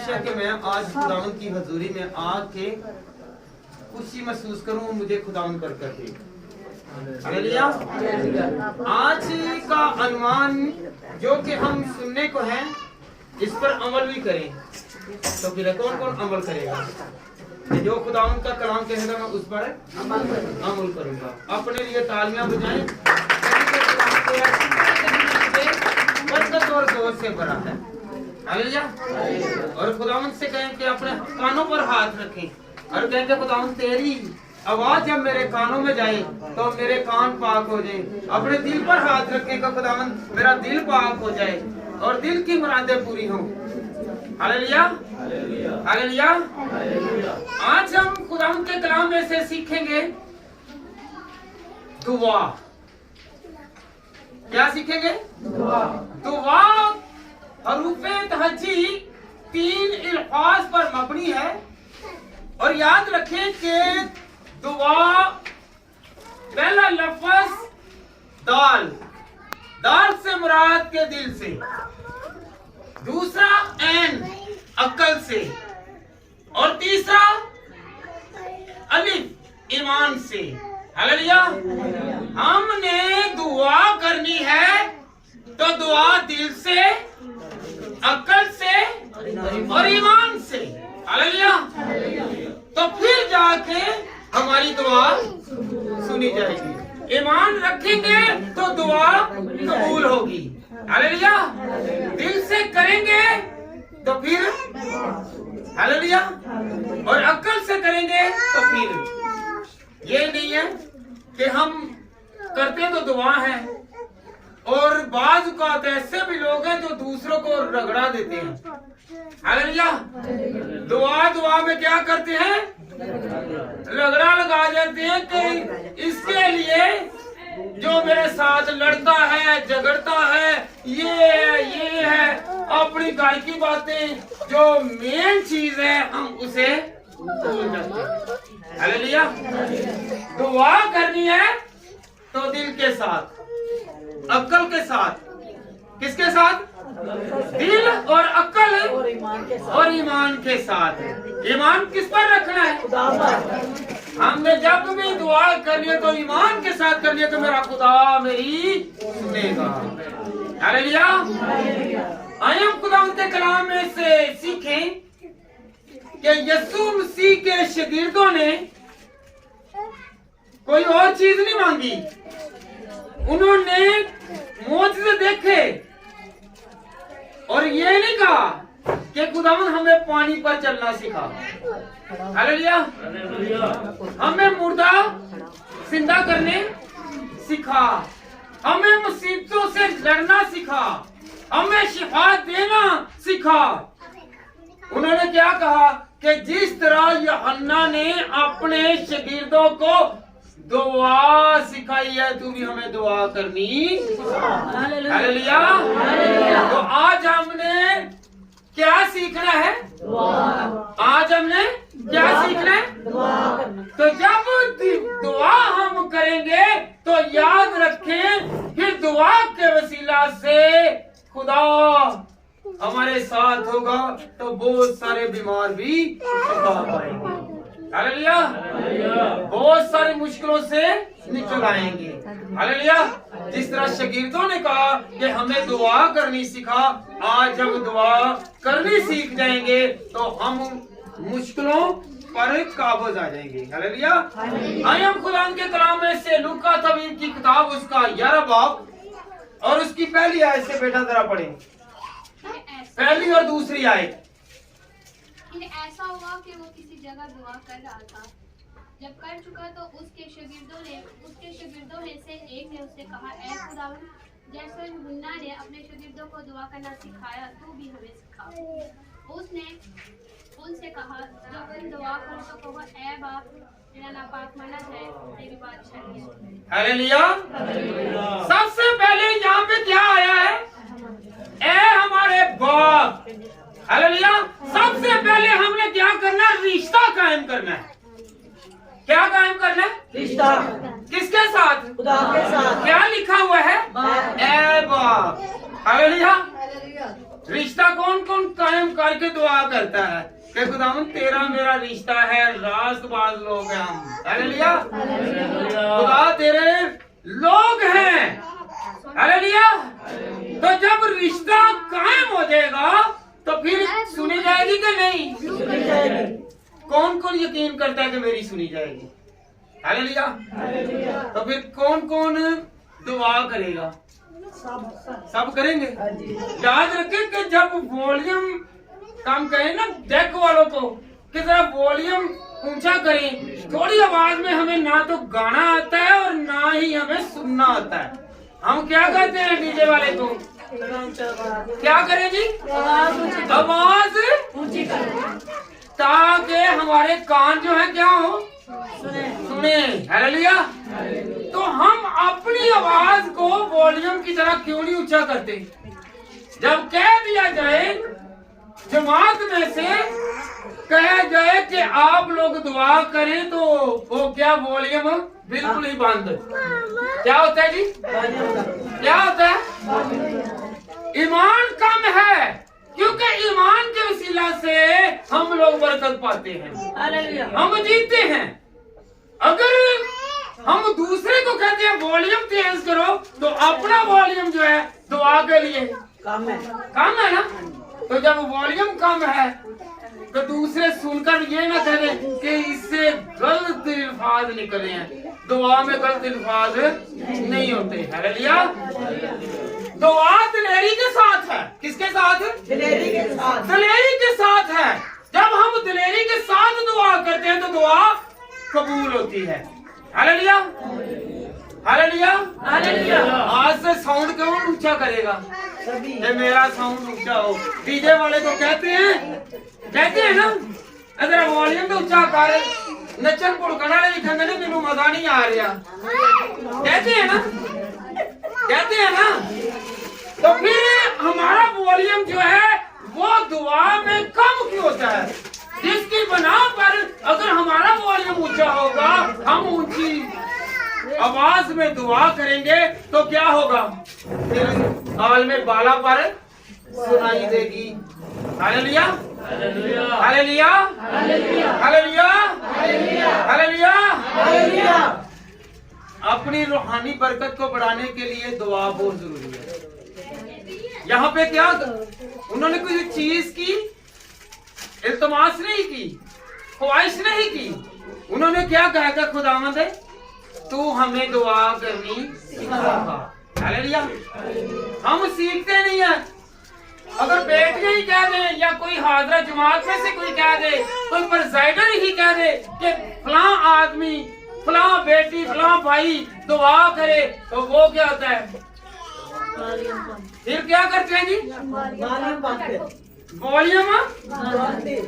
ख्वाहिश है कि मैं आज खुदावंद की हजूरी में आके खुशी महसूस करूं, मुझे खुदावंद कर करके। हालेलुया। आज का अनुमान जो कि हम सुनने को है, इस पर अमल भी करें। तो फिर कौन कौन अमल करेगा? जो खुदावंद का कलाम कहेगा मैं उस पर अमल करूंगा। अपने लिए तालियां बजाएं। बरकत और जोर से भरा है। हालेलुया। और खुदावंद से कहें कि अपने कानों पर हाथ रखें और कहें कि खुदावंद तेरी आवाज जब मेरे कानों में जाए तो मेरे कान पाक हो जाए। अपने दिल पर हाथ रखें कि खुदावंद मेरा दिल पाक हो जाए और दिल की मुरादें पूरी हों। हालेलुया। हालेलुया। आज हम खुदावंद के कलाम में से सीखेंगे दुआ। क्या सीखेंगे? दुआ हरूफे तहज्जी 3 अल्फाज पर मबनी है। और याद रखें कि दुआ पहला लफ्ज दाल, दाल से मुराद के दिल से, दूसरा ऐन अक्ल से, और तीसरा अलिफ ईमान से। हालेलुया। हमने दुआ करनी है तो दुआ दिल से, अक्ल से और ईमान से। हालेलुया। तो फिर जाके हमारी दुआ सुनी जाएगी। ईमान रखेंगे तो दुआ कबूल होगी। हालेलुया। दिल से करेंगे तो फिर, हालेलुया, और अक्ल से करेंगे तो फिर। ये नहीं है कि हम करते तो दुआ है और बाज औकात ऐसे भी लोग हैं जो दूसरों को रगड़ा देते हैं। हालेलुया। दुआ में क्या करते हैं? रगड़ा लगा देते हैं कि इसके लिए जो मेरे साथ लड़ता है, झगड़ता है, ये है, अपनी घर की बातें, जो मेन चीज है हम उसे भूल जाते हैं। हालेलुया। दुआ करनी है तो दिल के साथ, अक्ल के साथ। किसके साथ? दिल और अक्ल और ईमान के साथ। ईमान किस पर रखना है? हमने जब भी दुआ करनी है तो ईमान के साथ करनी है तो मेरा खुदा मेरी सुनेगा। हालेलुया। आइए हम खुदा उनके कलाम में से सीखें कि यीशु मसीह के शागिर्दों ने कोई और चीज नहीं मांगी। उन्होंने मौजूद देखे और ये नहीं कहा कि खुदावंद हमें पानी पर चलना सिखा। हालेलुया। हमें मुर्दा जिंदा करने सिखा, हमें मुसीबतों से लड़ना सिखा, हमें शिफा देना सिखा। उन्होंने क्या कहा कि जिस तरह यूहन्ना ने अपने शागिर्दों को दुआ सिखाई है, तू भी हमें दुआ करनी। हालेलुया। तो आज हमने क्या सीखना है? आज हमने क्या सीखना है? तो जब दुआ हम करेंगे तो याद रखें कि दुआ के वसीला से खुदा हमारे साथ होगा तो बहुत सारे बीमार भी शिफा पाएंगे। हालेलुया। बहुत सारी मुश्किलों से निकल आएंगे। हालेलुया। जिस तरह शागिर्दों ने कहा कि हमें दुआ करनी सिखा, आज हम दुआ करनी सीख जाएंगे तो हम मुश्किलों पर काबूज आ जाएंगे। हालेलुया। आइए हम खुदा के कलाम में से लूका तबीब की किताब उसका 11 बाब और उसकी पहली आयत से बेटा जरा पढ़ें। पहली और दूसरी आयत। ऐसा हुआ कि वो किसी जगह दुआ कर रहा था। जब कर चुका तो उसके शागिर्दों में से एक ने उससे कहा, ऐ खुदावंद, जैसे यूहन्ना ने अपने शागिर्दों को दुआ करना सिखाया, तू भी हमें सिखा। उसने उनसे कहा, जब तुम दुआ करो तो कहो, ऐ बाप, तेरा नापाक माना जाए, तेरी बादशाही है। हालेलुया। सबसे पहले यहाँ पे क्या आया है? ऐ हमारे बाप। हालेलुया। सबसे पहले हमने क्या करना है? रिश्ता कायम करना है। क्या कायम करना है? रिश्ता। किसके साथ? खुदा के साथ। क्या लिखा हुआ है? बाप। ऐ बाप। हालेलुया। रिश्ता कौन कौन कायम करके दुआ करता है कि खुदावंद तेरा मेरा रिश्ता है, रास्तबाज लोग हैं हम, हालेलुया। खुदा तेरे लोग हैं, हालेलुया। तो जब रिश्ता कायम हो जाएगा तो फिर सुनी जाएगी कि नहीं? कौन कौन यकीन करता है कि मेरी सुनी जाएगी? हालेलुया। तो फिर कौन कौन दुआ करेगा? सब करेंगे। याद रखें कि जब वॉल्यूम कम करें ना डेक वालों को कि जरा वॉल्यूम ऊंचा करें, थोड़ी आवाज में हमें ना तो गाना आता है और ना ही हमें सुनना आता है। हम क्या कहते हैं डीजे वाले को? क्या करें जी? आवाज ऊंची करें ताकि हमारे कान जो है क्या हो, सुने। हालेलुया। तो हम अपनी आवाज को वॉल्यूम की तरह क्यों नहीं ऊंचा करते? जब कह दिया जाए जमात में से कहा जाए कि आप लोग दुआ करें तो वो क्या वॉल्यूम बिल्कुल ही बंद। क्या होता है जी? क्या होता है? ईमान कम है, क्योंकि ईमान के वसीला से हम लोग बरकत पाते हैं, हम जीतते हैं। अगर हम दूसरे को कहते हैं वॉल्यूम तेज करो तो अपना वॉल्यूम जो है दुआ के लिए कम है ना। तो जब वॉल्यूम कम है तो दूसरे सुनकर ये ना कहें कि इससे गलत अल्फाज निकले हैं। दुआ में गलत अल्फाज नहीं होते। हालेलुया। दुआ दिलेरी के साथ है। किसके साथ? दिलेरी के साथ। दिलेरी के साथ है। जब हम दिलेरी के साथ दुआ करते हैं तो दुआ कबूल होती है। हालेलुया। हालेलुया। हालेलुया। आज से साउंड कौन ऊंचा करेगा? ये मेरा साउंड ऊंचा हो। डीजे वाले को कहते हैं ना अगर वॉल्यूम तो ऊंचा कर, नचन भुड़कन वाले भी कहते हैं मैनू मजा नहीं आ रहा, कहते हैं ना। तो फिर हमारा वॉल्यूम जो है वो दुआ में कम क्यों होता है? जिसकी बना पर अगर हमारा वॉल्यूम ऊंचा होगा, हम ऊंची आवाज में दुआ करेंगे तो क्या होगा? फिर आल में बाला पर सुनाई देगी। हालेलुया। हालेलुया। हालेलुया। हालेलुया। अपनी रूहानी बरकत को बढ़ाने के लिए दुआ बहुत जरूरी है। यहाँ पे क्या उन्होंने कोई चीज की इल्तमास नहीं की, ख्वाहिश नहीं की। उन्होंने क्या कहा था? खुदावंद तू हमें दुआ करनी सिखा। हालेलुया। हम सीखते नहीं है। अगर बैठ के ही कह दे या कोई हाजरा जमात में से कोई कह दे, कोई प्रेसिडेंट ही कह दे कि फलां आदमी, फलां बेटी, फलां भाई दुआ करे, तो वो क्या होता है? फिर क्या करते हैं जी? वॉल्यूम।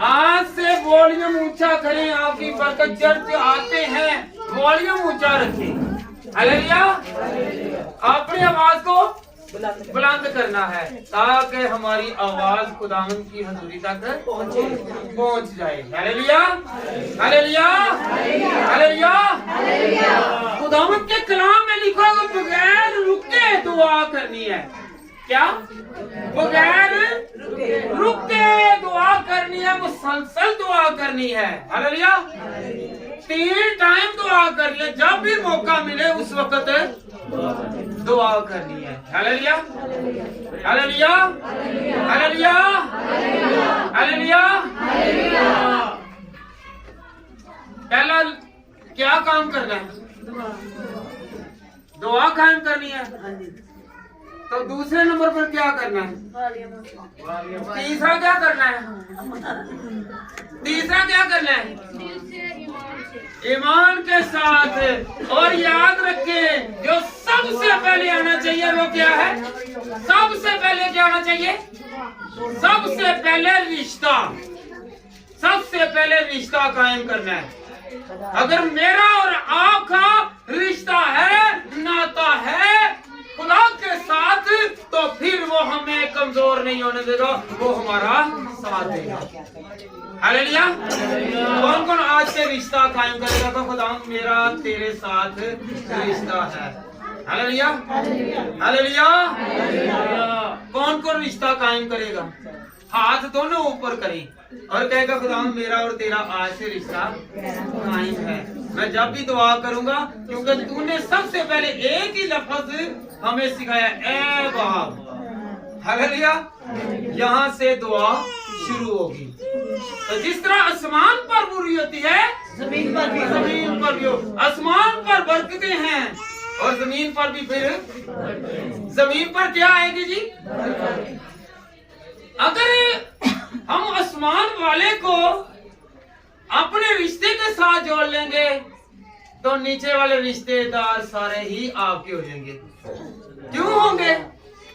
आज से वॉल्यूम ऊंचा करें। आपकी बरकत चर्च आते हैं, वॉल्यूम ऊंचा रखें। हालेलुया। अपनी आवाज को बुलंद करना है ताकि हमारी आवाज खुदावंद की हजूरी तक पहुंच जाए। हालेलुया। हालेलुया। हालेलुया। खुदावंद के कलाम में लिखा है बगैर रुके दुआ करनी है। क्या? बगैर रुके दुआ करनी है, मुसलसल दुआ करनी है। हालेलुया। 3 टाइम दुआ कर ले, जब भी मौका मिले उस वक्त दुआ करनी है। हालेलुया। हालेलुया। हालेलुया। हालेलुया। पहला क्या काम करना है? दुआ कायम करनी है। तो दूसरे नंबर पर क्या करना है? तीसरा क्या करना है? तीसरा क्या करना है? ईमान के साथ। और याद रखें जो सबसे पहले आना चाहिए वो क्या है? सबसे पहले क्या आना चाहिए? सबसे पहले रिश्ता। सबसे पहले रिश्ता कायम करना है। अगर मेरा और आपका रिश्ता है, नाता है खुदा के साथ, तो फिर वो हमें कमजोर नहीं होने देगा, वो हमारा साथ देगा। हालेलुया। कौन कौन आज से रिश्ता कायम करेगा? तो खुदा मेरा तेरे साथ रिश्ता है। Hallelujah, hallelujah. कौन कौन रिश्ता कायम करेगा? हाथ दोनों ऊपर करें और कहेगा खुदा मेरा और तेरा आज से रिश्ता कायम है। मैं जब भी दुआ करूंगा, क्योंकि तूने सबसे पहले एक ही लफ्ज हमें सिखाया, ए बाप। हालेलुया। यहाँ से दुआ शुरू होगी। तो जिस तरह आसमान पर बुरी होती है, जमीन पर भी हो। आसमान पर बरकतें हैं और जमीन पर भी फिर जमीन पर क्या आएगी जी? अगर हम आसमान वाले को अपने रिश्ते के साथ जोड़ लेंगे तो नीचे वाले रिश्तेदार सारे ही आपके हो जाएंगे। क्यों होंगे?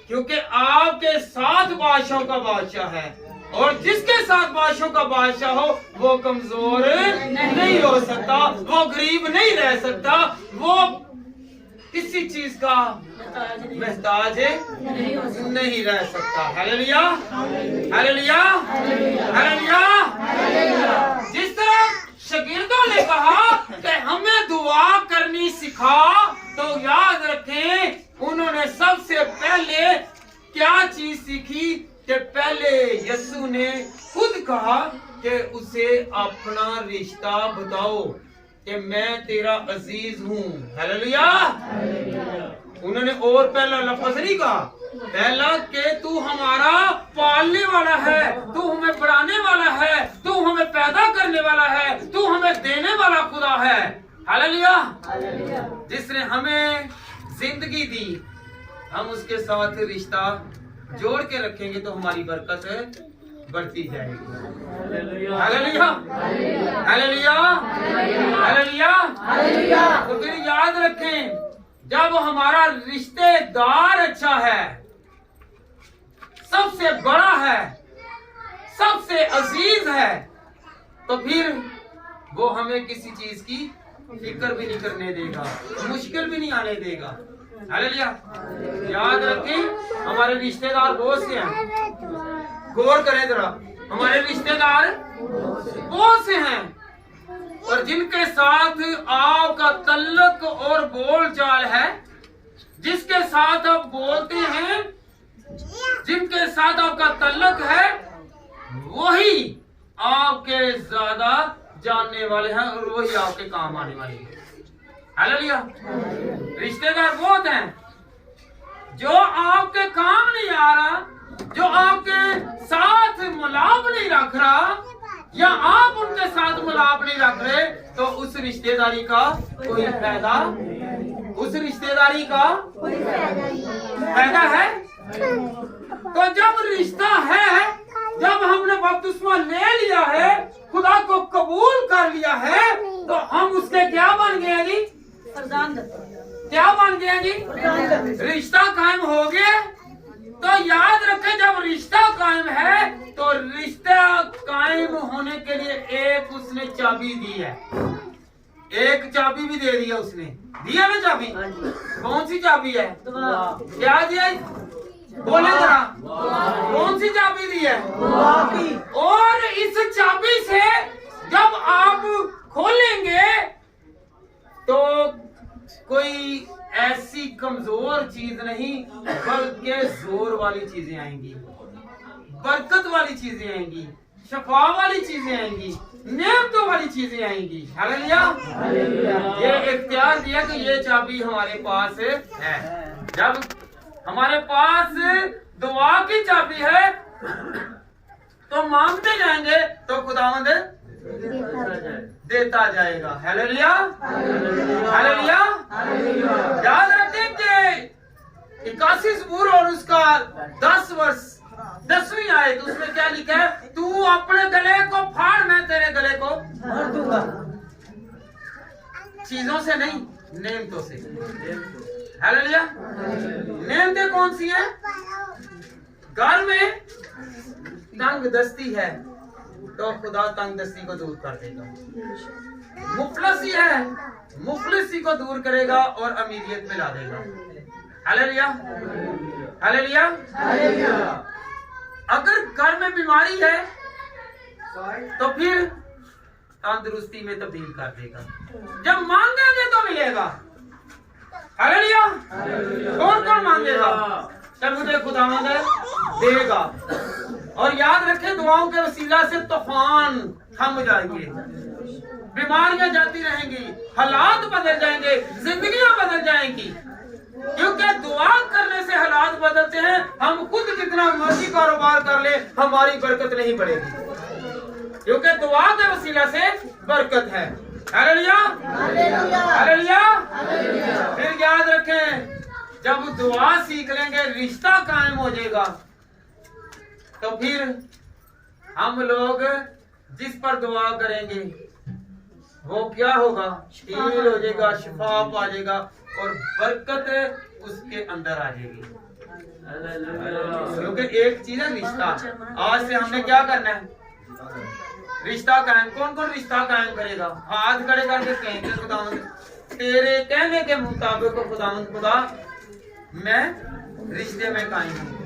क्योंकि आपके साथ बादशाहों का बादशाह है और जिसके साथ बादशाहों का बादशाह हो वो कमजोर नहीं हो सकता, वो गरीब नहीं रह सकता, वो किसी चीज का मोहताज नहीं रह सकता। Hallelujah, hallelujah, hallelujah. जिस तरह शागिर्दों ने कहा कि हमें दुआ करनी सिखा, तो याद रखें उन्होंने सबसे पहले क्या चीज सीखी कि पहले यीशु ने खुद कहा कि उसे अपना रिश्ता बताओ कि मैं तेरा अजीज हूँ। हालेलुया। उन्होंने और पहला लफ्ज नहीं कहा, पहला कि तू हमारा पालने वाला है, तू हमें बढ़ाने वाला है, तू हमें पैदा करने वाला है, तू हमें देने वाला खुदा है। हालेलुया। जिसने हमें जिंदगी दी, हम उसके साथ रिश्ता जोड़ के रखेंगे तो हमारी बरकत बढ़ती जाएगी। Hallelujah, hallelujah, hallelujah. तो फिर याद रखें, जब हमारा रिश्तेदार अच्छा है, सबसे बड़ा है, सबसे अजीज है, तो फिर वो हमें किसी चीज की फिक्र भी नहीं करने देगा, मुश्किल भी नहीं आने देगा। हालेलुया। याद रखें, हमारे रिश्तेदार बहुत से हैं, गौर करें जरा, हमारे रिश्तेदार बहुत से हैं और जिनके साथ आपका तल्लक और बोलचाल है, जिसके साथ आप बोलते हैं, जिनके साथ आपका तल्लक है, वही आपके ज्यादा जानने वाले हैं और वही आपके काम आने वाले हैं। हालेलुया। रिश्तेदार बहुत हैं जो आपके काम नहीं आ रहा, जो आपके साथ मिलाप नहीं रख रहा, या आप उनके साथ मिलाप नहीं रख रहे, तो उस रिश्तेदारी का कोई फायदा, उस रिश्तेदारी का फायदा है। तो जब रिश्ता है, जब हमने बपतिस्मा ले लिया है, खुदा को कबूल कर लिया है, तो हम उसके क्या बन गए जी? क्या बन गया जी? रिश्ता कायम हो गया। तो याद रखें, जब रिश्ता कायम है तो रिश्ता कायम होने के लिए एक उसने चाबी दी है, एक चाबी भी दे दिया उसने, दिया ना चाबी? कौन सी चाबी है? क्या दिया? बोले जरा, कौन सी चाबी दी है? और इस चाबी से जब आप खोलेंगे तो कोई ऐसी कमजोर चीज नहीं, बल्कि जोर वाली चीजें आएंगी, बरकत वाली चीजें आएंगी, शफा वाली चीजें आएंगी, नेमतों वाली चीजें आएंगी। हालेलुया। ये इख्तियार दिया कि ये चाबी हमारे पास है। जब हमारे पास दुआ की चाबी है तो मांगते जाएंगे तो खुदावंद देता जाएगा। Hallelujah, hallelujah. याद रखें कि 81 ज़बूर और उसका 10 वर्ष 10वीं आयत, उसमें क्या लिखा है? तू अपने गले को फाड़, मैं तेरे गले को भर दूंगा। चीजों से नहीं, नेमतों से। हालेलुया। नेमतें कौन सी हैं? घर में तंग दस्ती है तो खुदा तंग दस्ती को दूर कर देगा। मुफलसी है, मुफलसी को दूर करेगा और अमीरियत में ला देगा। Hallelujah, hallelujah, hallelujah. अगर घर में बीमारी है तो फिर तंदुरुस्ती में तब्दील कर देगा। जब मांगेंगे तो मिलेगा। हालेलुया। कौन कौन मांगेगा? तब मुझे खुदावंद देगा। और याद रखें, दुआओं के वसीला से तूफान थम जाएंगे, बीमारियां जाती रहेंगी, हालात बदल जाएंगे, जिंदगियां बदल जाएंगी। क्योंकि दुआ करने से हालात बदलते हैं। हम खुद जितना मर्जी कारोबार कर ले, हमारी बरकत नहीं बढ़ेगी, क्योंकि दुआ के वसीला से बरकत है। Hallelujah, hallelujah. फिर याद रखें, जब दुआ सीख लेंगे, रिश्ता कायम हो जाएगा, तो फिर हम लोग जिस पर दुआ करेंगे वो क्या होगा? हील हो जाएगा, शिफा पा जाएगा और बरकत उसके अंदर आ जाएगी। क्योंकि एक चीज है रिश्ता। आज से हमने क्या करना है? रिश्ता कायम। कौन कौन रिश्ता कायम करेगा? हाथ खड़े करके कहेंगे, खुदावंद तेरे कहने के मुताबिक खुदावंद खुदा मैं रिश्ते में कायम हूँ।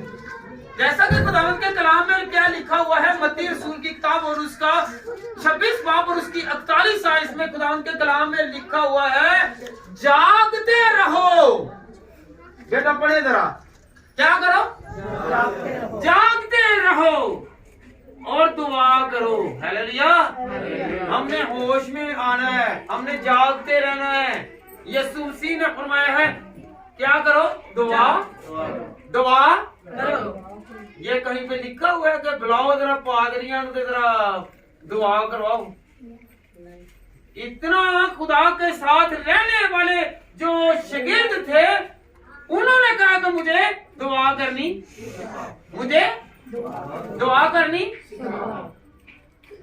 जैसा कि खुदावंद के कलाम में क्या लिखा हुआ है, मत्ती रसूल की किताब और उसका 26 बाब और उसकी 41 आयत में खुदावंद के कलाम में लिखा हुआ है, जागते रहो। बेटा पढ़े जरा, क्या करो? जागते रहो और दुआ करो। हालेलुया। हमने होश में आना है, हमने जागते रहना है। यीशु मसीह ने फरमाया है क्या करो? दुआ दुआ करो। ये कहीं पे लिखा हुआ है कि बुलाओ जरा पादरियां को, जरा दुआ करवाओ। इतना खुदा के साथ रहने वाले जो शागिर्द थे, उन्होंने कहा कि मुझे दुआ करनी, मुझे दुआ करनी।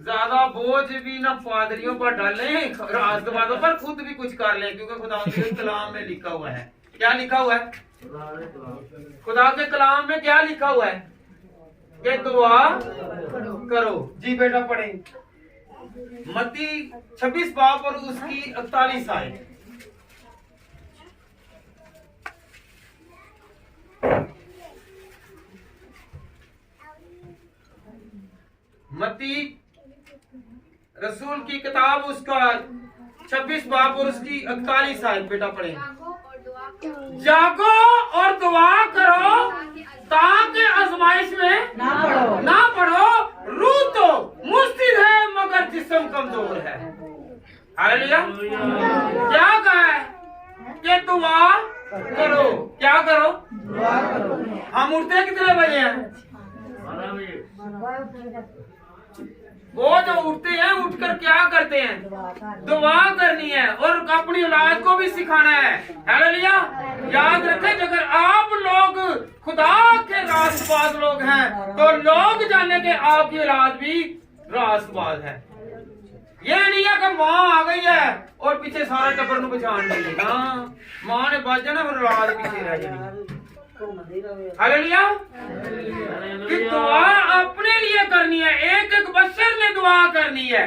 ज्यादा बोझ भी ना पादरियों पर डालें, राष्ट्रवादों पर खुद भी कुछ कर लें, क्योंकि खुदा के कलाम में लिखा हुआ है। क्या लिखा हुआ है? खुदा के कलाम में क्या लिखा हुआ है कि दुआ करो। जी बेटा पढ़े, मत्ती 26 बाब और उसकी 41 आयत। मत्ती रसूल की किताब उसका 26 बाब और उसकी 41 आयत बेटा पढ़े। जागो और दुआ करो ताकि आजमाइश में ना पड़ो। रूह तो मुस्तिद है मगर जिस्म कमजोर है। हालेलुया। क्या कहा है कि दुआ करो? क्या करो? दुआ करो। हम उठते कितने बजे हैं? वो जो उठते हैं, उठकर क्या करते हैं? दुआ करनी है और अपनी औलाद को भी सिखाना है। हालेलुया। याद रखें, अगर आप लोग खुदा के रास्तबाज लोग हैं, तो लोग जाने के आपकी औलाद भी रास्तबाज है। ये नहीं है कि माँ आ गई है और पीछे सारा टब्बर को पहचान ली। हाँ, माँ ने बाज जाना और औलाद पीछे रह जाएगी। हालेलुया। कि दुआ अपने लिए करनी है। एक एक बशर ने दुआ करनी है,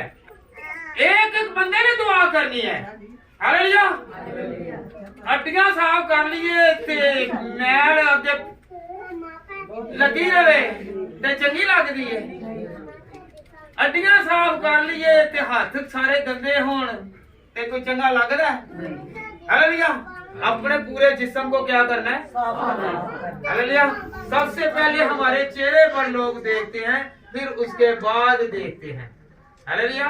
एक एक बंदे ने दुआ करनी है। हालेलुया। हड्डियां साफ कर लिए थे, मैल अगे लगी रहे ते चंगी लगदी है। हड्डियां साफ कर लिए ते हाथ सारे गंदे होण ते कोई चंगा लगदा है? हालेलुया। अपने पूरे जिस्म को क्या करना है? हालेलुया। सबसे पहले हमारे चेहरे पर लोग देखते हैं, फिर उसके बाद देखते हैं। Hallelujah,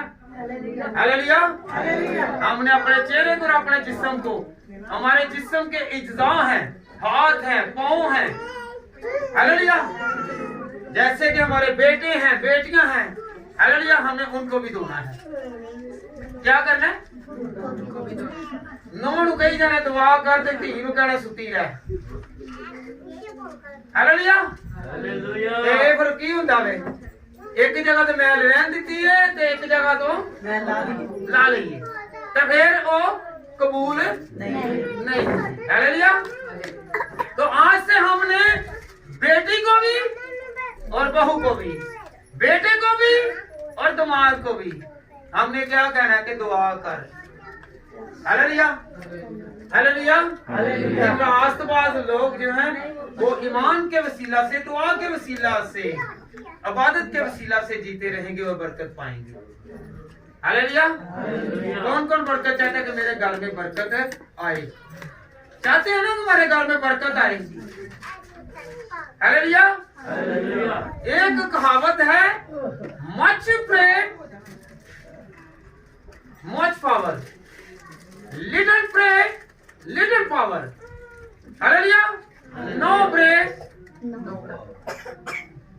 hallelujah. हमने अपने चेहरे को और अपने जिस्म को, हमारे जिस्म के इज्जा हैं, हाथ हैं, पाँव हैं। हालेलुया। जैसे कि हमारे बेटे हैं, बेटियां हैं। हालेलुया। हमने उनको भी धोना है। क्या करना है? नौ कही जाने दुआ कर दे, धी कहना सुती रह। हालेलुया। हालेलुया। फिर की हुंदा वे, एक जगह तो मैल रहन दी है ते एक जगह तो ला ली है, तो फिर वो कबूल नहीं। हालेलुया। तो आज से हमने बेटी को भी और बहू को भी, बेटे को भी और दामाद को भी, हमने क्या कहना है कि दुआ कर। Hallelujah, hallelujah. रास्तबाज लोग जो हैं वो ईमान के वसीला से, दुआ के वसीला से, इबादत के वसीला से जीते रहेंगे और बरकत पाएंगे। हालेलुया। कौन कौन बरकत चाहता है कि मेरे घर में बरकत आए? चाहते हैं ना तुम्हारे घर में बरकत आए? हालेलुया। एक कहावत है, much pray much power, little pray little power. Hallelujah. No pray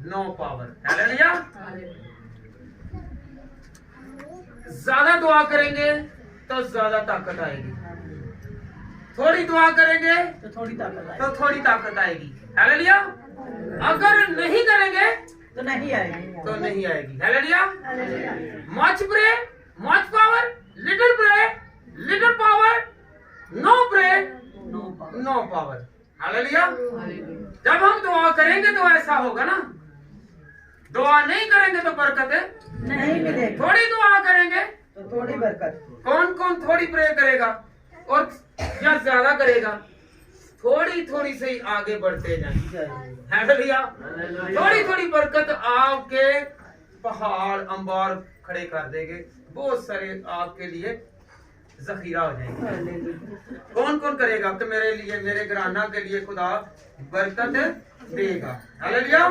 no power. Hallelujah. ज्यादा दुआ करेंगे तो ज्यादा ताकत आएगी, थोड़ी दुआ करेंगे तो थोड़ी ताकत आएगी। हालेलुया। अगर नहीं करेंगे तो नहीं आएगी। Hallelujah. Much pray much power, little pray little power, no pray no power. Hallelujah. जब हम दुआ करेंगे तो ऐसा होगा ना, दुआ नहीं करेंगे तो बरकत नहीं मिलेगी, थोड़ी दुआ करेंगे तो थोड़ी बरकत। कौन कौन थोड़ी प्रे करेगा और या ज्यादा करेगा? थोड़ी थोड़ी से ही आगे बढ़ते जाएंगे। हालेलुया। थोड़ी थोड़ी बरकत आपके पहाड़ अंबार खड़े कर देंगे, बहुत सारे आपके लिए जखीरा हो जाएंगे। कौन कौन करेगा कि मेरे लिए, मेरे घराना के लिए खुदा बरकत देगा? हालेलुया।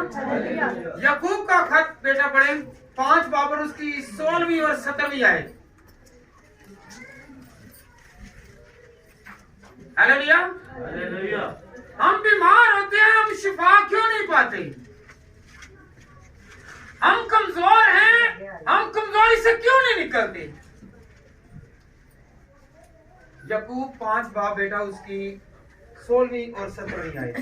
याकूब का खत बेटा पढ़े, 5 बाब और उसकी 16वीं और 17वीं आयत। हालेलुया। हम बीमार होते हैं, हम शिफा क्यों नहीं पाते? हम कमजोर हैं, हम कमजोरी से क्यों नहीं निकलते? याकूब 5 बाब बेटा उसकी 16वीं और 17वीं आयत।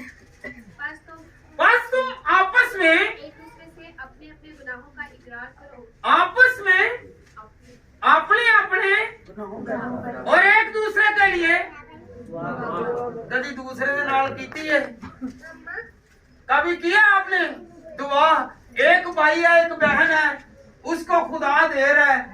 बस तुम आपस में एक दूसरे से अपने अपने गुनाहों का इकरार करो, आपस में अपने अपने और एक दूसरे के लिए कभी दूसरे के नाल कीती है? कभी किया आपने दुआ? एक भाई है, एक बहन है, उसको खुदा दे रहा है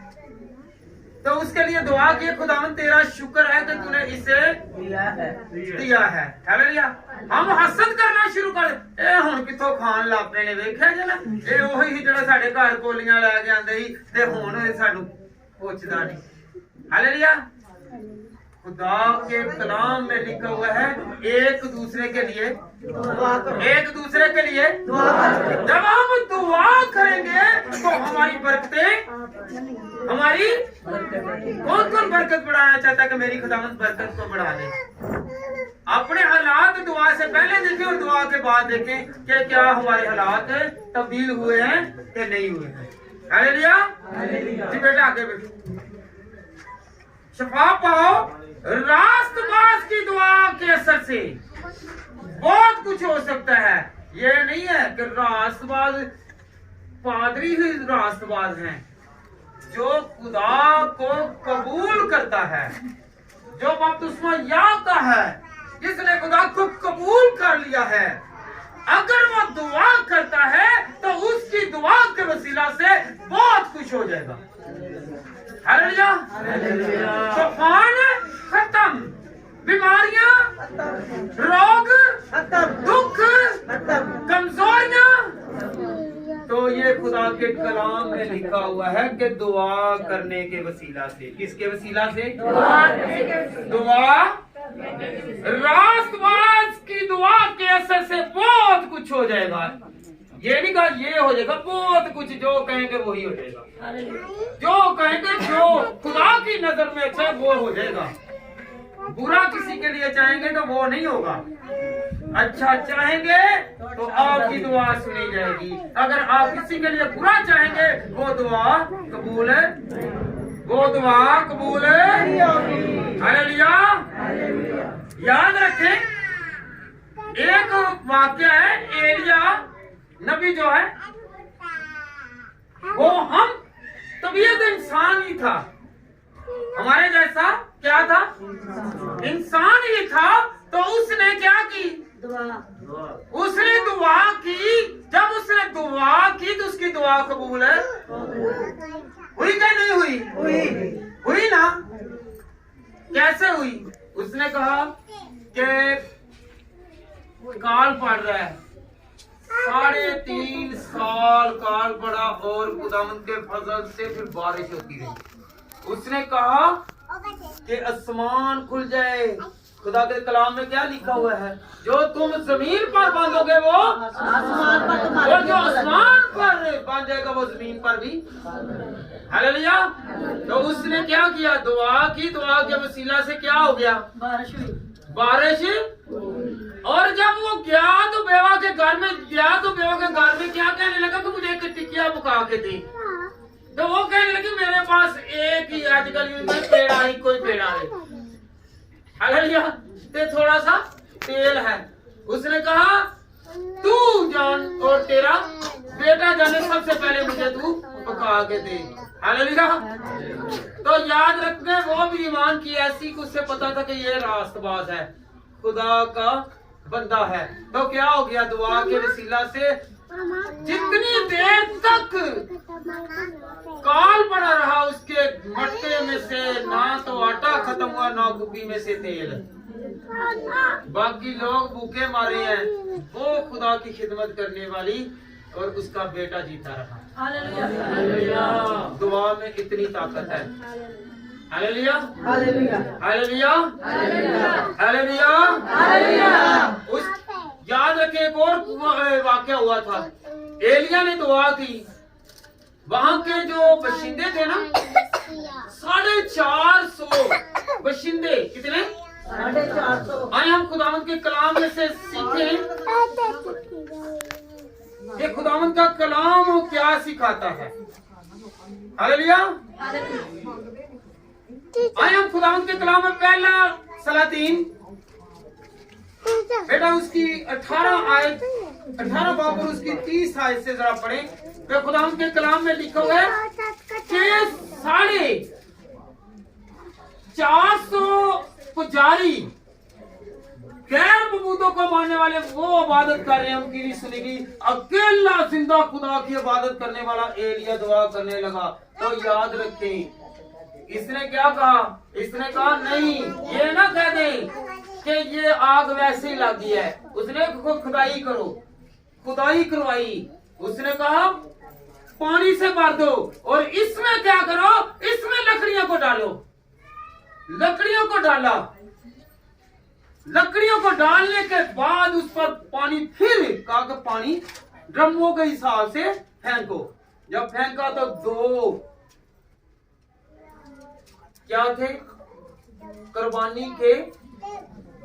तो उसके लिए दुआ की, खुदावन तेरा शुक्र है कि तूने इसे दिया है। हालेलुया। हम हसद करना शुरू कर, ए हुण किथों खान लापे ने, वेख्या जे ना, ए ओही ही जेड़ा साडे घर कोलियां लै के आंदे ही ते हुण ए सानू पुछदा नहीं। हालेलुया। खुदा के कलाम में लिखा हुआ है, एक दूसरे के लिए एक दूसरे के लिए जब हम दुआ करेंगे तो हमारी बरकतें, हमारी कौन कौन बरकत बढ़ाना चाहता है कि मेरी खुदावंद बरकत को बढ़ा दे? अपने हालात दुआ से पहले देखें और दुआ के बाद देखें कि क्या हमारे हालात तब्दील हुए हैं कि नहीं हुए हैं। हालेलुया। जी बेटा आगे बैठो। शफा पाओ, रास्तबाज की दुआ के असर से बहुत कुछ हो सकता है। ये नहीं है कि रास्तबाज पादरी ही रास्तबाज हैं। जो खुदा को कबूल करता है, जो बपतिस्मा याफ्ता है, जिसने खुदा को कबूल कर लिया है, अगर वो दुआ करता है तो उसकी दुआ के वसीला से बहुत कुछ हो जाएगा। हालेलुया। तूफान खत्म, बीमारियां, रोग, दुख, कमजोरियां, तो ये खुदा के कलाम में लिखा हुआ है कि दुआ करने के वसीला से। किसके वसीला से? दुआ। रास्तबाज की दुआ के असर से बहुत कुछ हो जाएगा। ये नहीं कहा ये हो जाएगा, बहुत कुछ जो कहेंगे वही हो जाएगा। जो कहेंगे, जो खुदा की नजर में अच्छा है वो हो जाएगा। बुरा किसी के लिए चाहेंगे तो वो नहीं होगा, अच्छा चाहेंगे तो आपकी दुआ सुनी जाएगी। अगर आप किसी के लिए बुरा चाहेंगे वो दुआ कबूल है, वो दुआ कबूल है। हालेलुया। याद रखें, एक वाक्य है, एलिया नबी जो है वो हम तबीयत इंसान ही था, हमारे जैसा क्या था? इंसान ही था। तो उसने क्या की? उसने दुआ की। जब उसने दुआ की तो उसकी दुआ कबूल है। हुई क्या नहीं हुई? हुई ना। कैसे हुई? उसने कहा कि काल पड़ रहा है, 3.5 साल काल पड़ा और खुदावंद के फजल से फिर बारिश होती रही। उसने कहा कि आसमान खुल जाए, खुदा के कलाम में क्या लिखा हुआ है? जो तुम जमीन पर बांधोगे वो आसमान पर तुम्हारे और जो आसमान पर बांधेगा वो जमीन पर भी। हालेलुया। तो उसने क्या किया? दुआ की। दुआ के वसीला से क्या हो गया? बारिश हुई। बारिश। और जब वो गया तो बेवा के घर में गया तो बेवा के घर में क्या कहने लगा कि मुझे एक टिकिया पका के दी। तो वो कहने लगी मेरे पास एक ही आजकल कोई पेड़ा है, कोई पेड़ा है। हालेलुया। ते थोड़ा सा तेल है। उसने कहा तू जान और तेरा बेटा जाने सबसे पहले मुझे तू पका के दे। हालेलुया। तो याद रखने वो भी ईमान की ऐसी कि उससे पता था कि ये रास्तबाज है, खुदा का बंदा है। तो क्या हो गया? दुआ के वसीला से जितनी देर तक काल पड़ा रहा उसके मटके में से ना तो आटा खत्म हुआ ना कुप्पी में से तेल। बाकी लोग भूखे मारे हैं, वो खुदा की खिदमत करने वाली और उसका बेटा जीता रहा। हालेलुया। दुआ में इतनी ताकत है। हालेलुया। हालेलुया। हालेलुया। हालेलुया। उस याद रखे एक और वाक्य हुआ था। एलिया ने दुआ की, वहां के जो बशिंदे थे ना 450 बशिंदे। कितने? 450। आए हम खुदावंद के कलाम में से सीखें कि खुदावंद का कलाम क्या सिखाता है। हालेलुया। आए हम खुदावंद के कलाम में पहला सलातीन बेटा उसकी 18 बाब और उसकी 30 आयत से जरा पढ़े। तो खुदावंद के कलाम में लिखा हुआ है कि 450 पुजारी गैर मबूदों को मानने वाले वो इबादत कर रहे हैं, उनकी नहीं सुनेगी। अकेला जिंदा खुदा की इबादत करने वाला एलिया दुआ करने लगा। तो याद रखें इसने क्या कहा? इसने कहा नहीं, ये ना कह दे कि ये आग वैसे ही लगी है। उसने खुदाई करो, खुदाई करवाई। उसने कहा पानी से भर दो और इसमें क्या करो? इसमें लकड़ियों को डालो। लकड़ियों को डाला। लकड़ियों को डालने के बाद उस पर पानी, फिर कहा कि पानी ड्रमों के हिसाब से फेंको। जब फेंका तो 2 क्या थे? कुर्बानी के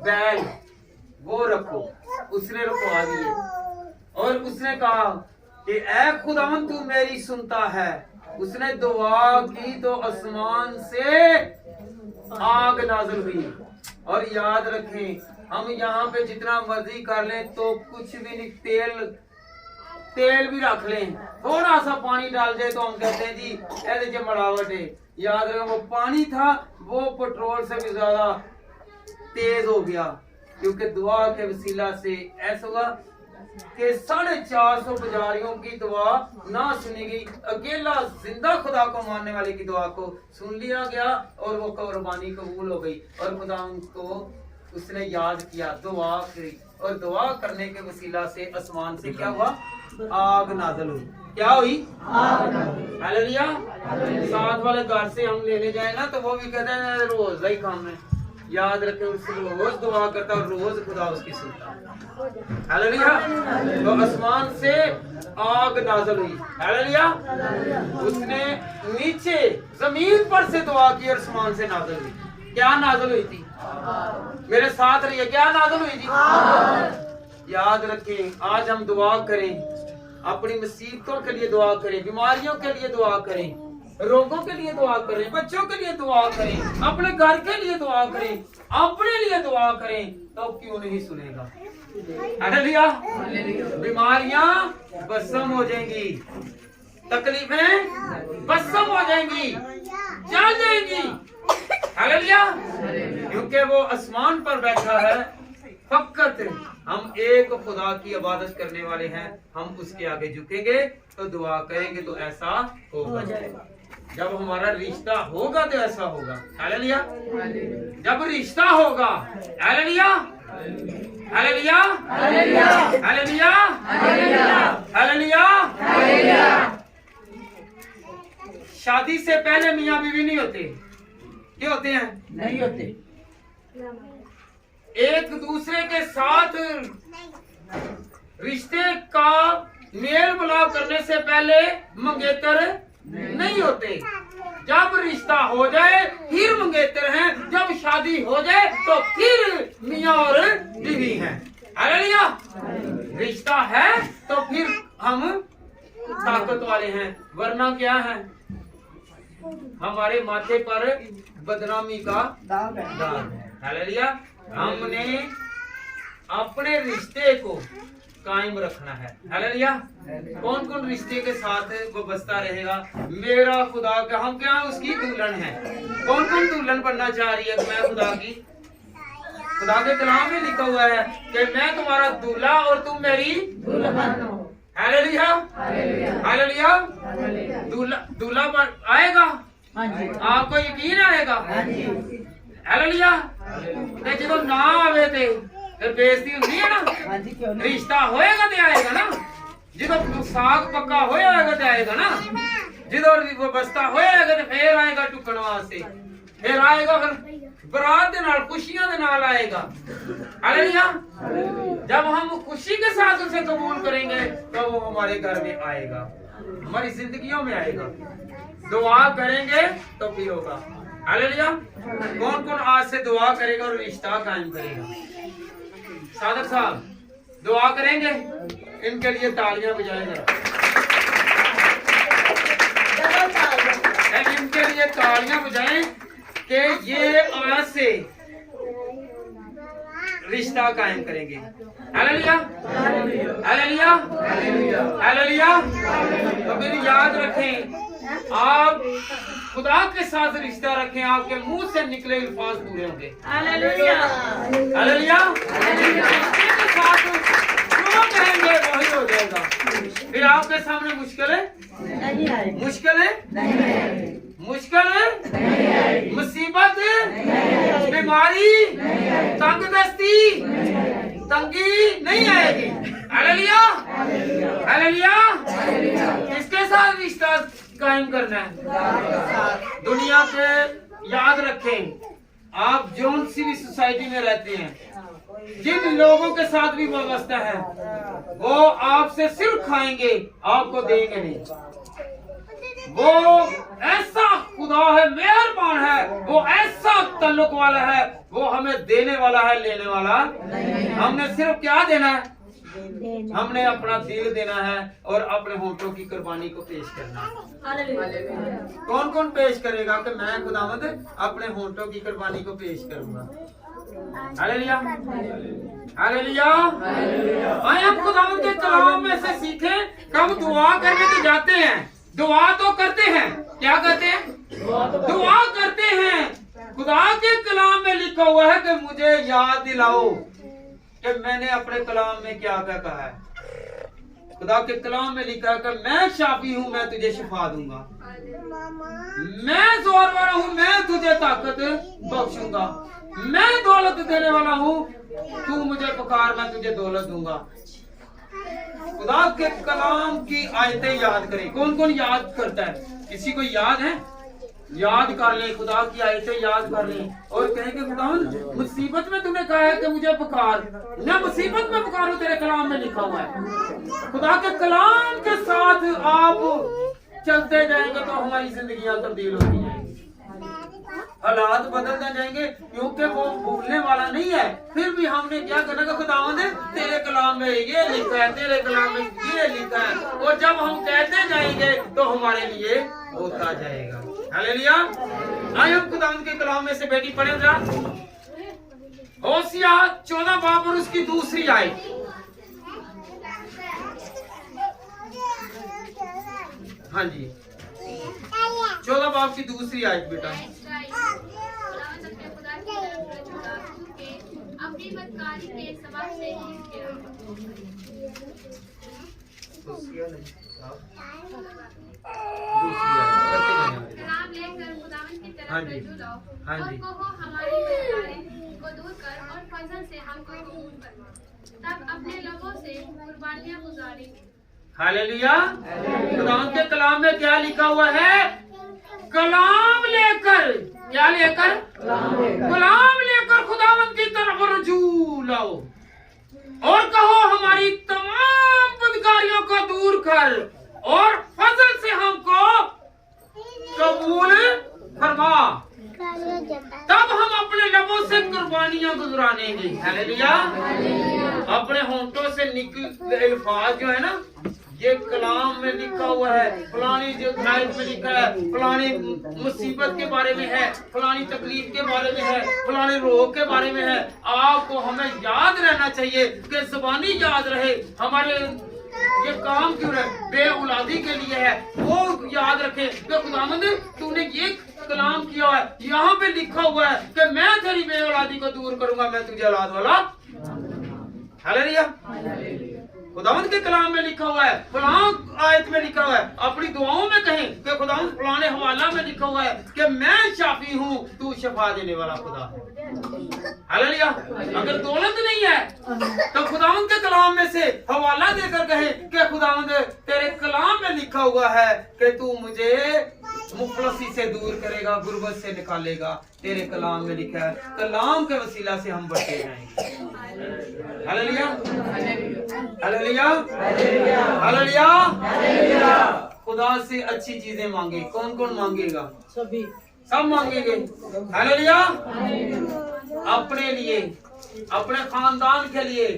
बैल, वो रखो। उसने रखवा दिए और उसने कहा कि ऐ खुदावंद तू मेरी सुनता है। उसने दुआ की तो आसमान से आग नाज़िल हुई। और याद रखें हम यहाँ पे जितना मर्जी कर लें तो कुछ भी नहीं, तेल भी रख लें, थोड़ा सा पानी डाल दे तो हम कहते हैं जी ऐसे जो मिलावट है। याद रखें वो पानी था वो पेट्रोल से भी ज्यादा तेज हो गया, क्योंकि दुआ के वसीला से ऐसा हुआ कि 450 पुजारियों की दुआ ना सुनी गई। अकेला जिंदा खुदा को मानने वाले की दुआ को सुन लिया गया और वो कुर्बानी कबूल हो गई। और खुदा उनको उसने याद किया, दुआ की, और दुआ करने के वसीला से आसमान से क्या हुआ? आग नाज़िल हुई। क्या हुई? हालेलुया। साथ वाले घर से हम लेने जाए ना तो वो भी कहते हैं रोज ही काम है। याद रखें उससे रोज दुआ करता और रोज खुदा उसकी सुनता। हालेलुया। तो आसमान से आग नाज़िल हुई। हालेलुया। उसने नीचे जमीन पर से दुआ की और आसमान से नाज़िल हुई। क्या नाज़िल हुई थी? मेरे साथ रहिए, क्या नाज़िल हुई थी? याद रखें आज हम दुआ करें, अपनी मुसीबतों के लिए दुआ करें, बीमारियों के लिए दुआ करें, रोगों के लिए दुआ करें, बच्चों के लिए दुआ करें, अपने घर के लिए दुआ करें, अपने लिए दुआ करें, तो क्यों नहीं सुनेगा? हालेलुया। बीमारियां भस्म हो जाएंगी, तकलीफें भस्म हो जाएंगी, जल जाएंगी। हालेलुया। क्योंकि वो आसमान पर बैठा है। फकत हम एक खुदा की इबादत करने वाले हैं, हम उसके आगे झुकेंगे तो दुआ करेंगे तो ऐसा होगा। जब हमारा रिश्ता होगा तो ऐसा होगा। हालेलुया। जब रिश्ता होगा, हालेलुया, हालेलुया, हालेलुया, हालेलुया। शादी से पहले मियाँ बीवी नहीं होते। क्या होते हैं? नहीं होते। एक दूसरे के साथ रिश्ते का मेल मिलाप करने से पहले मंगेतर नहीं होते। जब रिश्ता हो जाए फिर मंगेतर हैं, जब शादी हो जाए तो फिर मियाँ और बीवी हैं। हालेलुया। रिश्ता है तो फिर हम ताकत वाले हैं, वरना क्या है, हमारे माथे पर बदनामी का दाग है। हालेलुया। हमने अपने रिश्ते को कायम रखना है। हालेलुया। कौन कौन रिश्ते के साथ वो बसता रहेगा? मेरा खुदा का, हम क्या उसकी दुल्हन है। कौन कौन दुल्हन बनना चाह रही है? मैं खुदा की। खुदा के कलाम में लिखा हुआ है कि मैं तुम्हारा दूल्हा और तुम मेरी दुल्हन हो। हालेलुया। हालेलुया। दूल्हा आएगा, आपको यकीन आएगा? हालेलुया। जो ना आवे थे बेइज्जती होती है ना। रिश्ता होएगा तो आएगा ना, जो साग पक्का होएगा तो आएगा ना, जो बस्ता होएगा तो फिर आएगा टुकन वास्ते, फिर आएगा, फिर बरात दे नाल खुशियां दे नाल आएगा। हालेलुया। जब हम खुशी के साथ उसे कबूल करेंगे तो वो हमारे घर में आएगा, हमारी जिंदगियों में आएगा। दुआ करेंगे तो फिर होगा। हालेलुया। कौन कौन आज से दुआ करेगा और रिश्ता कायम करेगा? सादक साहब दुआ करेंगे, इनके लिए तालियां बजाएं जरा, इनके लिए तालियां बजाएं कि ये आज से रिश्ता कायम करेंगे। हालेलुया। हालेलुया। हालेलुया। तो फिर याद रखें, आप खुदा के साथ रिश्ता रखें, आपके मुंह से निकले अल्फाज पूरे होंगे। हालेलुया। हालेलुया। रिश्ते के साथ जो कहेंगे वही हो जाएगा। फिर आपके सामने मुश्किलें नहीं आएगी, मुश्किल मुसीबत, बीमारी, तंगदस्ती, तंगी नहीं आएगी। हालेलुया। हालेलुया। किसके साथ रिश्ता कायम करना है? दुनिया के, याद रखें, आप जोन सी भी सोसाइटी में रहते हैं, जिन लोगों के साथ भी वाबस्ता है, वो आपसे सिर्फ खाएंगे, आपको देंगे नहीं। वो ऐसा खुदा है, मेहरबान है, वो ऐसा तल्लुक वाला है, वो हमें देने वाला है, लेने वाला। हमने सिर्फ क्या देना है? हमने अपना दिल देना है और अपने होठों की कुर्बानी को पेश करना है। कौन कौन पेश करेगा कि मैं खुदावंद अपने होठों की कुर्बानी को पेश करूंगा? हालेलुया। हालेलुया। आए हम खुदावंद के कलाम में से सीखें, कब दुआ करने तो जाते हैं, दुआ तो करते हैं, क्या कहते हैं? दुआ करते हैं। खुदा के कलाम में लिखा हुआ है कि मुझे याद दिलाओ कि मैंने अपने कलाम में क्या क्या कहा है। खुदा के कलाम में लिखा है कि मैं शाफी हूँ, मैं तुझे शिफा दूंगा, मैं जोर वाला हूँ, मैं तुझे ताकत बख्शूंगा, मैं दौलत देने वाला हूँ, तू मुझे पुकार, मैं तुझे दौलत दूंगा। खुदा के कलाम की आयतें याद करें। कौन कौन याद करता है? किसी को याद है? याद कर ले, खुदा की आयतें याद कर ले और कहें कि खुदा मुसीबत में तूने कहा है कि मुझे पुकार, मैं मुसीबत में पुकारूं, तेरे कलाम में लिखा हुआ है। खुदा के कलाम के साथ आप चलते जाएंगे तो हमारी जिंदगियां तब्दील होती जाएंगी, हालात बदलते जाएंगे, क्योंकि वो भूलने वाला नहीं है। फिर भी हमने क्या करना कि खुदावंद तेरे कलाम में ये लिखा है, तेरे कलाम में ये लिखा है, और जब हम कहते जाएंगे तो हमारे लिए होता जाएगा। हालेलुया। आइए हम खुदावंद के कलाम में से बेटी पढ़े जरा, होशिया 14 बाब और उसकी दूसरी आयत। हाँ जी, 14 बाब की दूसरी आयत बेटा। अपनी बदकारी के सबब से कलाम लेकर खुदावंद की तरफ रजू लाओ और कहो हमारी बदकारी को दूर कर और फजल से हमको कबूल करना, तब अपने लोगों से कुर्बानियां गुजारेंगे। हालेलुया। खुदावंद के कलाम में क्या लिखा हुआ है? कलाम लेकर क्या लेकर? गुलाम लेकर खुदावंद की तरफ रजू लाओ और कहो हमारी तमाम बदकारियों को दूर कर और फजल से हमको कबूल फरमा, तब हम अपने लबों से कुर्बानियां गुजरानेंगे। हालेलुया। अपने होंठों से निकले अल्फाज जो है ना, ये कलाम में लिखा हुआ है, फलानी जो आयत में लिखा है, फलानी मुसीबत के बारे में है, फलानी तकलीफ के बारे में है, फलाने रोग के बारे में है। आपको हमें याद रहना चाहिए कि जुबानी याद रहे। हमारे ये काम क्यों है? बेऔलादी के लिए है, वो याद रखे कि खुदावंद तूने ये कलाम किया है, यहाँ पे लिखा हुआ है कि मैं तेरी बेऔलादी को दूर करूंगा, मैं तुझे औलाद वाला। हालेलुया। खुदावंद के कलाम में लिखा हुआ है, फलां आयत में लिखा हुआ है, अपनी दुआओं में कहें कि खुदावंद फलाने हवाला में लिखा हुआ है कि मैं शाफी हूँ, तू शफा देने वाला खुदा है। हालेलुया। अगर दौलत नहीं है तो खुदावंद के कलाम में से हवाला देकर कहे कि खुदावंद तेरे कलाम में लिखा हुआ है कि तू मुझे मुफलसी से दूर करेगा, गुर्बत से निकालेगा। तेरे कलाम में लिखा है, कलाम के वसीला से हम बढ़ते जाएंगे। हालेलुया। हालेलुया। हालेलुया। खुदा से अच्छी चीजें मांगे। कौन कौन मांगेगा? सभी, सब मांगेंगे। हालेलुया। अपने लिए, अपने खानदान के लिए,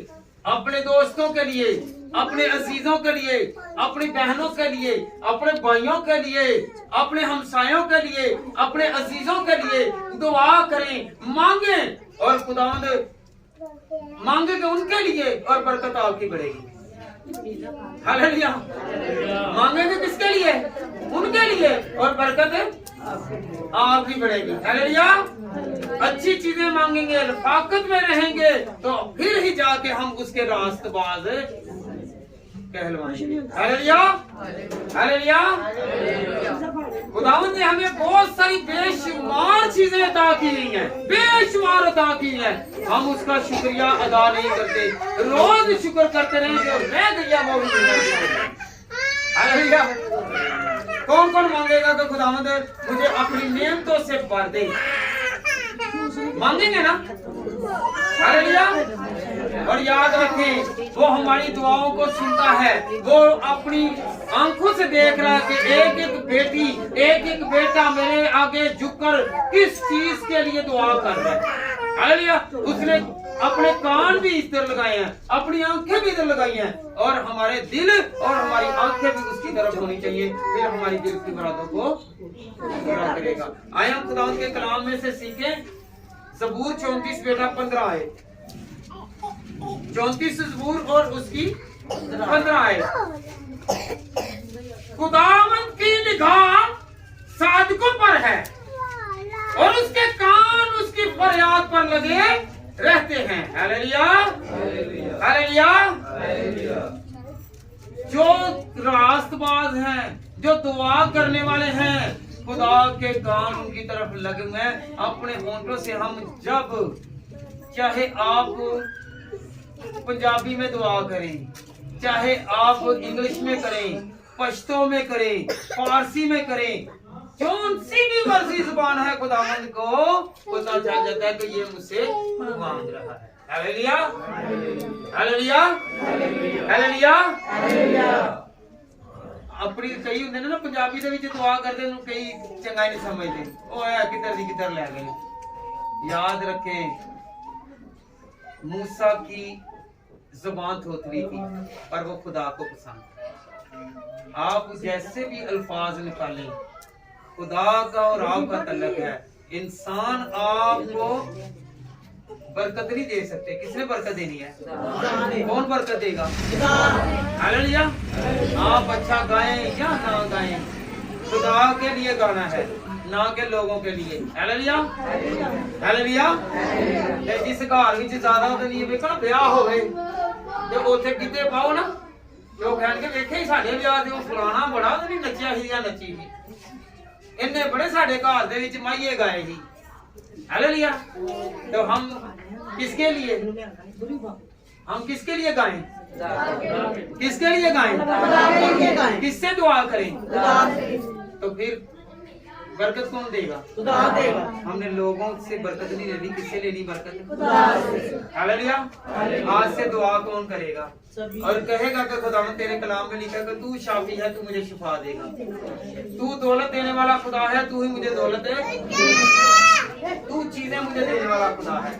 अपने दोस्तों के लिए, अपने अजीजों के लिए, अपनी बहनों के लिए, अपने भाइयों के लिए, अपने हमसायों के लिए, अपने अजीजों के लिए दुआ करें, मांगे और खुदावंद मांगेंगे उनके लिए और बरकत आपकी बढ़ेगी। हालेलुया। मांगेंगे किसके लिए? उनके लिए और बरकत आपकी बढ़ेगी। हालेलुया। अच्छी चीजें मांगेंगे, रफाकत में रहेंगे तो फिर ही जाके हम उसके रास्तबाज कहलवाएंगे। हालेलुया। हालेलुया। खुदावंद ने हमें बहुत सारी बेशुमार चीजें अता की हैं, बेशुमार अता की हैं, हम उसका शुक्रिया अदा नहीं करते। रोज शुक्र करते रहेंगे और रह गया वो भी। हालेलुया। कौन कौन मांगेगा कि खुदावंद मुझे अपनी नेमतों से भर दे? मांगेंगे ना? हालेलुया। और याद रखें वो हमारी दुआओं को सुनता है। वो अपनी आंखों से देख रहा है कि एक एक बेटी, एक एक बेटा मेरे आगे झुककर किस चीज के लिए दुआ कर रहा है। हालेलुया। उसने अपने कान भी इस तरह लगाए हैं, अपनी आंखें भी इधर लगाई हैं और हमारे दिल और हमारी आंखें भी उसकी तरफ होनी चाहिए, फिर हमारी दिल की मुरादों को पूरा करेगा। आए हम खुदावंद के कलाम में से सीखें। ज़बूर 34 बेटा 15 आए, 34 ज़बूर और उसकी 15 आए। खुदावंद की निगाह सादिकों पर है और उसके कान उसकी फरियाद पर लगे रहते हैं। हालेलुया। हालेलुया। जो रास्तबाज हैं, जो दुआ करने वाले हैं, खुदा के कान उनकी तरफ लगे हुए हैं। अपने होंठों से हम जब चाहे आप पंजाबी में दुआ करें, चाहे आप इंग्लिश में करें, पश्तो में करें, फारसी में करें, कौन सी भी मर्जी जुबान है, खुदावंद को पता चल जाता है कि ये मुझसे मांग रहा है। हालेलुया। हालेलुया। हालेलुया। अपनी कई होंगे ना पंजाबी ਦੇ ਵਿੱਚ दुआ करते हैं, कई चंगा नहीं समझते, ओ है किधर दी किधर ले गए। याद रखें मूसा की जुबान थोथली थी पर वो खुदा को पसंद। आप जैसे भी अल्फाज निकालें, खुदा का और आपका तल्लक है। इंसान आपको बरकत नहीं दे सकते। किसने बरकत देनी है? कौन बरकत देगा? हालेलुया। आप अच्छा गाएं या ना गाएं, खुदा के लिए गाना है, ना के लोगों के लिए। हालेलुया। हालेलुया। जिस घर विच ज्यादा नहीं वेखो ना ब्याह होवे ते उत्थे किते पाओ ना, जो कहण के वेखे साडे ब्याह ते फलाना बड़ा ते नहीं नच्चिया ही या नच्ची ही, इन्ने बड़े साडे घर दे विच माईए गाए ही। हालेलुया। तो हम किसके लिए, हम किसके लिए गाएं? किसके लिए गाएं? किससे दुआ करें? तो फिर बरकत कौन देगा? खुदा देगा। हमने लोगों से बरकत नहीं लेनी, किससे लेनी बरकत? खुदा से। हालेलुया। आज से दुआ कौन करेगा सभी। और कहेगा कि खुदावंद तेरे कलाम में लिखा है कि तू शाफी है, तू मुझे शिफा देगा, तू दौलत देने वाला खुदा है, तू ही मुझे दौलत है, तू चीजें मुझे देने वाला खुदा है।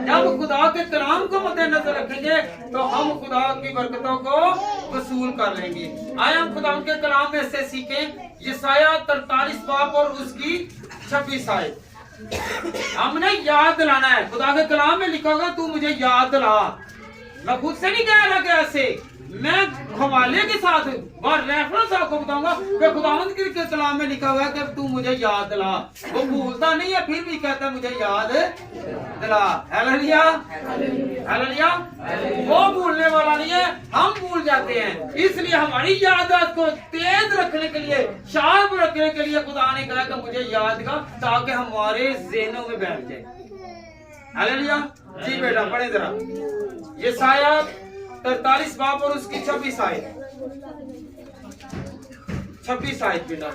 जब खुदा के कलाम को मद्देनजर रखेंगे तो हम खुदा की बरकतों को वसूल कर लेंगे। आए हम खुदा के कलाम में से सीखें यशायाह 43 बाब और उसकी 26 आयत। हमने याद दिलाना है, खुदा के कलाम में लिखा होगा तू मुझे याद दिला। मैं खुद से नहीं कह रहा कि ऐसे, मैं हवाले के साथ और रेफरेंस आपको बताऊंगा कि खुदावंद के कलाम में लिखा हुआ है कि तू मुझे याद दिला। वो भूलता नहीं है, फिर भी कहता है मुझे याद दिला। Hallelujah, hallelujah. वो भूलने वाला नहीं है, हम भूल जाते हैं। इसलिए हमारी याददाश्त को तेज रखने के लिए, शार्प रखने के लिए खुदा ने कहा कि मुझे याद कर, ताकि हमारे ज़हनों में बैठ जाए। हालेलुया। जी बेटा पढ़े जरा यशायाह 43 बाब और उसकी 26 आयत। 26 आयत बेटा।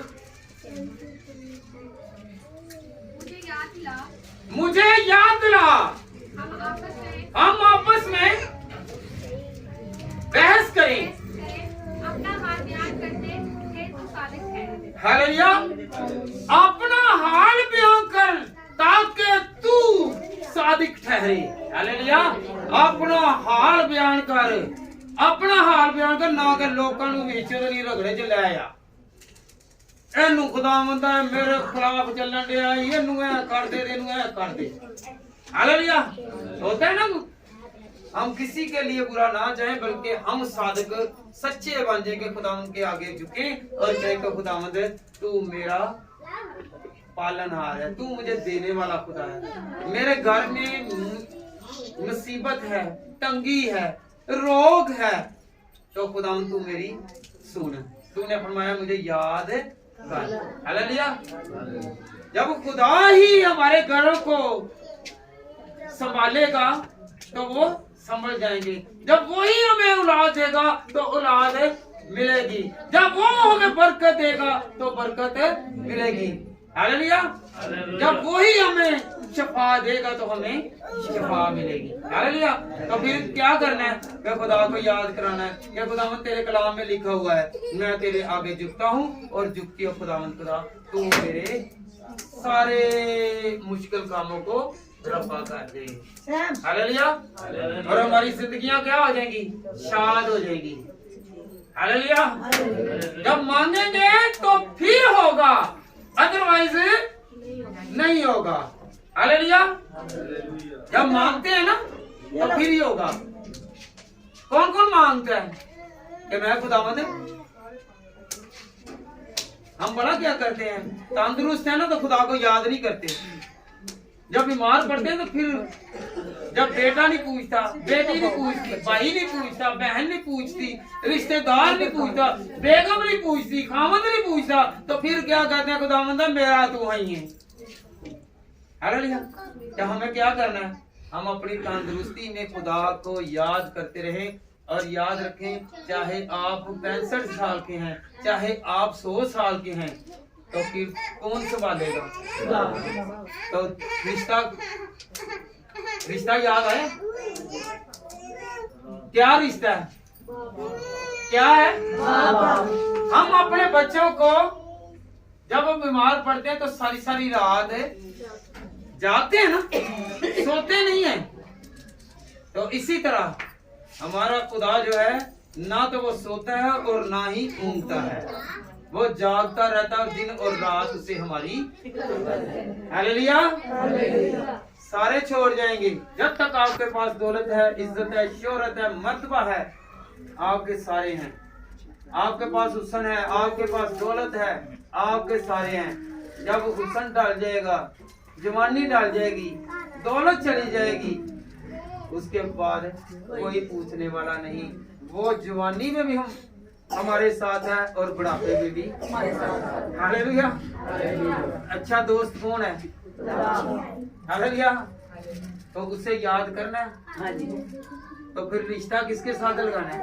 मुझे याद दिला, मुझे याद दिला, हम आपस में बहस करें, अपना हाल बयान करते थे तो साबित है। हालेलुया। अपना हाल बयान कर ताकि तू सादिक ठहरे। हालेलुया। अपना हाल बयान कर, अपना हाल बयान कर, ना कि लोगों ਨੂੰ ਵਿੱਚ ਨਹੀਂ ਰਗੜੇ ਚ ਲੈ ਆ। ਇਹਨੂੰ ਖੁਦਾਵੰਦ ਹੈ ਮੇਰੇ ਖਿਲਾਫ ਚੱਲਣ ਡਿਆ, ਇਹਨੂੰ ਐ ਕਰ दे, ਇਹਨੂੰ ਐ कर दे। हालेलुया। होता है ना, हम किसी के लिए बुरा ना चाहें बल्कि हम सादिक सच्चे बन जाए कि खुदावंद के आगे झुके और कहे कि खुदावंद तू मेरा पालनहार है, तू मुझे देने वाला खुदा है। मेरे घर में मुसीबत है, तंगी है, रोग है, तो खुदावंद तू मेरी सुन। तूने फरमाया मुझे याद कर। हालेलुया। जब खुदा ही हमारे घरों को संभालेगा तो वो संभल जाएंगे। जब वही हमें औलाद देगा तो औलाद मिलेगी। जब वो हमें बरकत देगा तो बरकत मिलेगी। हालेलुया। जब वही हमें शफा देगा तो हमें शफा मिलेगी। हालेलुया। तो फिर क्या करना है? कि खुदा को याद कराना है कि खुदावंद तेरे कलाम में लिखा हुआ है मैं तेरे आगे झुकता हूँ और झुकती हूँ खुदावंद खुदा, तू मेरे सारे मुश्किल कामों को रफा कर दे। हालेलुया। और हमारी जिंदगियां क्या हो जाएंगी? शाद हो जाएगी। हालेलुया। जब मांगेंगे तो फिर होगा, अदरवाइज नहीं होगा। हालेलुया। जब मांगते हैं ना तो फिर ही होगा। कौन कौन मांगता है कि मैं खुदावंद, हम बड़ा क्या करते हैं, तंदुरुस्त है ना तो खुदा को याद नहीं करते। जब बीमार पड़ते हैं तो फिर जब बेटा नहीं पूछता, बेटी नहीं पूछती, भाई नहीं पूछता, बहन नहीं पूछती, रिश्तेदार नहीं पूछता, बेगम नहीं पूछती, खामद नहीं पूछता, तो फिर क्या कहते हैं खुदावंदा मेरा तू ही है। हालेलुया। तो हमें क्या करना है? हम अपनी तंदुरुस्ती में खुदा को याद करते रहें और याद रखें, चाहे आप 65 साल के हैं, चाहे आप 100 साल के हैं, तो फिर कौन संभालेगा? तो रिश्ता याद है? क्या रिश्ता है? क्या है? हम अपने बच्चों को जब हम बीमार पड़ते हैं तो सारी सारी रात जागते हैं ना, सोते नहीं है। तो इसी तरह हमारा खुदा जो है ना तो वो सोता है और ना ही ऊँगता है, वो जागता रहता है दिन और रात उसे हमारी। हालेलुया। सारे छोड़ जाएंगे जब तक आपके पास दौलत है, इज्जत है, शोहरत है, मर्तबा है, आपके सारे हैं। आपके पास हुस्न है, आपके पास दौलत है, आपके सारे हैं। जब हुस्न डाल जाएगा, जवानी डाल जाएगी, दौलत चली जाएगी, उसके बाद कोई पूछने वाला नहीं। वो जवानी में भी हम हमारे साथ है और बुढ़ापे में भी हमारे साथ। हालेलुया। अच्छा दोस्त कौन है? हालेलुया। तो उसे याद करना है। तो फिर रिश्ता किसके साथ लगाना है?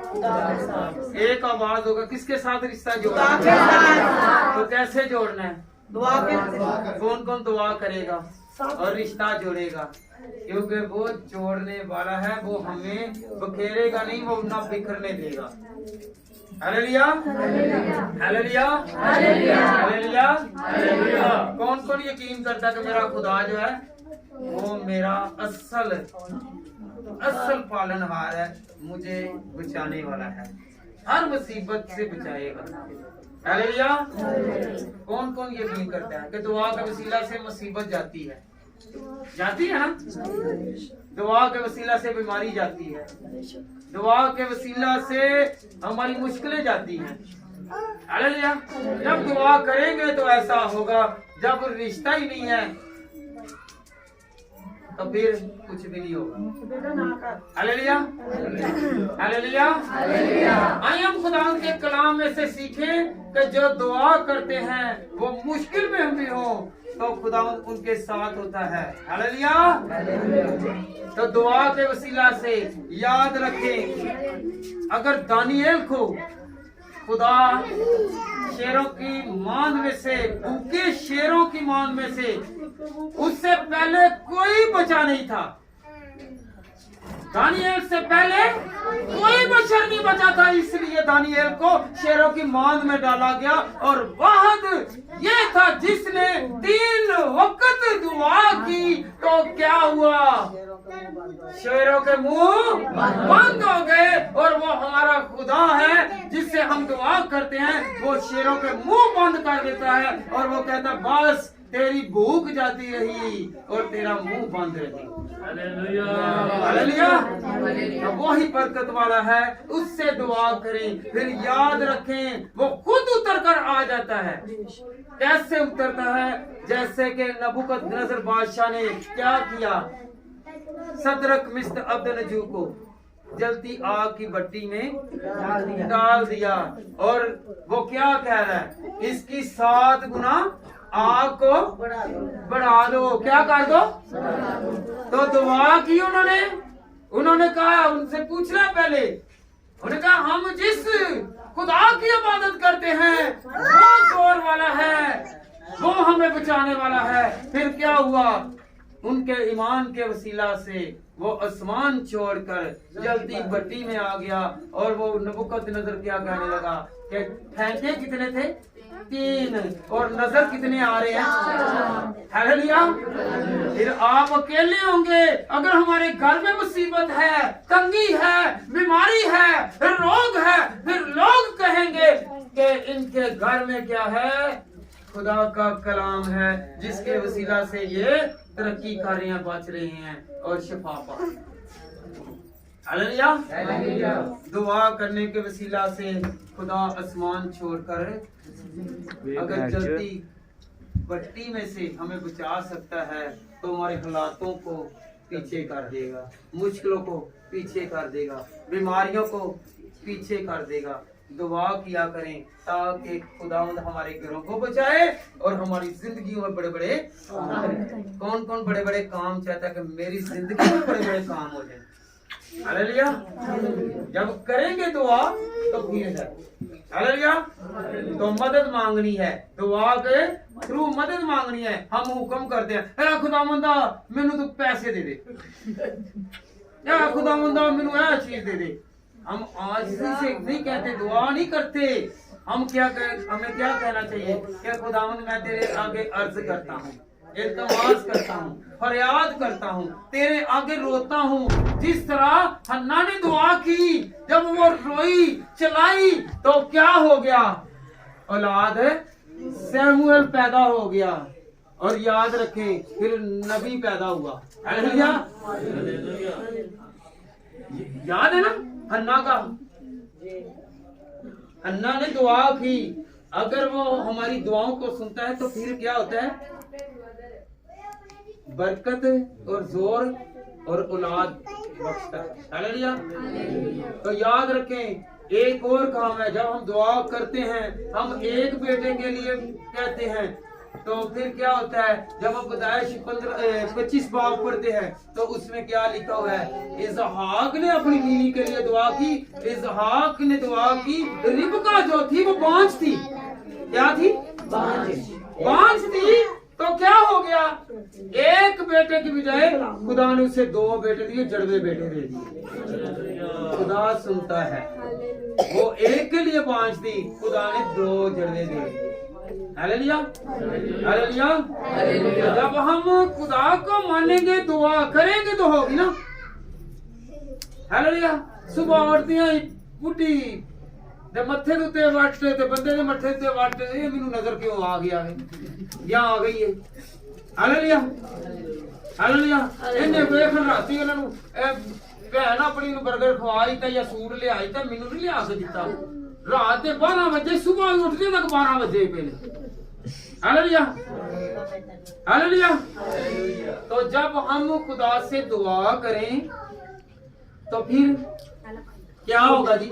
एक आवाज होगा, किसके साथ रिश्ता जोड़ना है? तो कैसे जोड़ना है? दुआ करते कौन कौन दुआ करेगा और रिश्ता जोड़ेगा, क्योंकि वो जोड़ने वाला है, वो हमें बखेरेगा नहीं, वो ना बिखरने देगा। Hallelujah, hallelujah, hallelujah, hallelujah. कौन कौन यकीन करता है कि मेरा खुदा जो है वो मेरा असल पालनहार है, मुझे बचाने वाला है, हर मुसीबत से बचाएगा। हालेलुया। कौन कौन यकीन करता है कि दुआ के वसीला से मुसीबत जाती है ना? दुआ के वसीला से बीमारी जाती है, दुआ के वसीला से हमारी मुश्किलें जाती हैं। हालेलुया। जब दुआ करेंगे तो ऐसा होगा, जब रिश्ता ही नहीं है तो फिर कुछ भी नहीं होगा। Hallelujah, hallelujah. आइए हम खुदा के कलाम में से सीखें कि जो दुआ करते हैं वो मुश्किल में हम भी हो तो खुदा उनके साथ होता है। हालेलुया। तो दुआ के वसीला से याद रखें, अगर दानिएल को खुदा शेरों की मान में से, भूखे शेरों की मान में से, उससे पहले कोई बचा नहीं था। दानिएल से पहले कोई बशर नहीं बचा था, इसलिए दानिएल को शेरों की मान में डाला गया। और वाहद ये था जिसने 3 वक्त दुआ की तो क्या हुआ? शेरों के मुंह बंद हो गए। और वो हमारा खुदा है जिससे हम दुआ करते हैं, वो शेरों के मुंह बंद कर देता है और वो कहता है बस तेरी भूख जाती रही और तेरा मुंह बंद रही। Hallelujah, hallelujah. वही बरकत वाला है, उससे दुआ करें। फिर याद रखें वो खुद उतर कर आ जाता है। कैसे उतरता है? जैसे कि नबूकदनेस्सर बादशाह ने क्या किया? सदरक मिस्र अब्दनजू को जलती आग की भट्टी में डाल दिया और वो क्या कह रहा है? इसकी 7 गुना आग को बढ़ा दो। क्या कर दो? तो दुआ की उन्होंने कहा, उनसे पूछना पहले, उन्होंने कहा हम जिस खुदा की इबादत करते हैं वो जोर वाला है, वो हमें बचाने वाला है। फिर क्या हुआ? उनके ईमान के वसीला से वो आसमान छोड़कर जलती भट्टी में आ गया और वो नबूकदनेस्सर क्या कहने लगा कि फेंके कितने थे? 3 और नजर कितने आ रहे हैं? हालेलुया। फिर आप अकेले होंगे अगर हमारे घर में मुसीबत है, तंगी है, बीमारी है, रोग है, फिर लोग कहेंगे कि इनके घर में क्या है? खुदा का कलाम है जिसके वसीला से ये तरक्की कर रहे हैं, बच रहे हैं और शिफा पा रहे हैं। हालेलुया। दुआ करने के वसीला से खुदा आसमान छोड़कर अगर जल्दी भट्टी में से हमें बचा सकता है तो हमारे हालातों को पीछे कर देगा, मुश्किलों को पीछे कर देगा, बीमारियों को पीछे कर देगा। दुआ किया करें ताकि खुदावंद हमारे घरों को बचाए और हमारी जिंदगी में बड़े बड़े काम करे। कौन कौन बड़े बड़े काम चाहता है कि मेरी जिंदगी में बड़े बड़े काम हो जाए? हालेलुया। जब करेंगे दुआ तो फिर है। हालेलुया। तो मदद मांगनी है, दुआ के थ्रू मदद मांगनी है। हम हुक्म करते हैं, ए खुदावंदा मैनू तू पैसे दे दे, या खुदावंदा मैनू यह चीज दे दे। हम आज से नहीं कहते, दुआ नहीं करते। हमें क्या कहना चाहिए कि खुदावंद मैं तेरे आगे अर्ज करता हूँ, इल्तिमास करता हूँ, फरियाद करता हूँ, तेरे आगे रोता हूँ। जिस तरह हन्ना ने दुआ की, जब वो रोई चलाई तो क्या हो गया? औलाद सैमुएल पैदा हो गया। और याद रखें फिर नबी पैदा हुआ। हालेलुया। याद है ना हन्ना का? हन्ना ने दुआ की, अगर वो हमारी दुआओं को सुनता है तो फिर क्या होता है? बरकत और जोर और औलाद बख्शता है। हालेलुया। तो याद रखें एक और काम है, जब हम दुआ करते हैं हम एक बेटे के लिए कहते हैं तो फिर क्या होता है? जब हम पैदाइश 25 बाब पढ़ते हैं तो उसमें क्या लिखा हुआ है? इसहाक ने अपनी बीवी के लिए दुआ की। इसहाक ने दुआ की, रिबका जो थी वो बांझ थी। क्या थी? बांझ। 5 दी तो क्या हो गया, एक बेटे की बजाय खुदा ने उसे 2 बेटे दिए, जड़वे बेटे दे दिए। खुदा सुनता है, वो एक के लिए 5 दी, खुदा ने 2 जड़वे दे दिए। Hallelujah, hallelujah. जब हम खुदा को मानेंगे, दुआ करेंगे तो होगी ना। हालेलुया। सुबह उठदियां बुढ़ी ते मत्थे दे उत्ते वट ते बंदे दे मत्थे ते वट, ये मैनू नजर क्यों आ गया है, या आ गई है। Hallelujah, hallelujah. इन्हें वेखन राती इन्हां नू भैन अपनी नू बर्गर खवाई ता या सूट लियाई ता मैनू नहीं लिया के दिता। रात दे 12 बजे, सुबह उठदे तक 12 बजे पहले। Hallelujah, hallelujah. तो जब हम खुदा से दुआ करें तो फिर क्या होगा जी?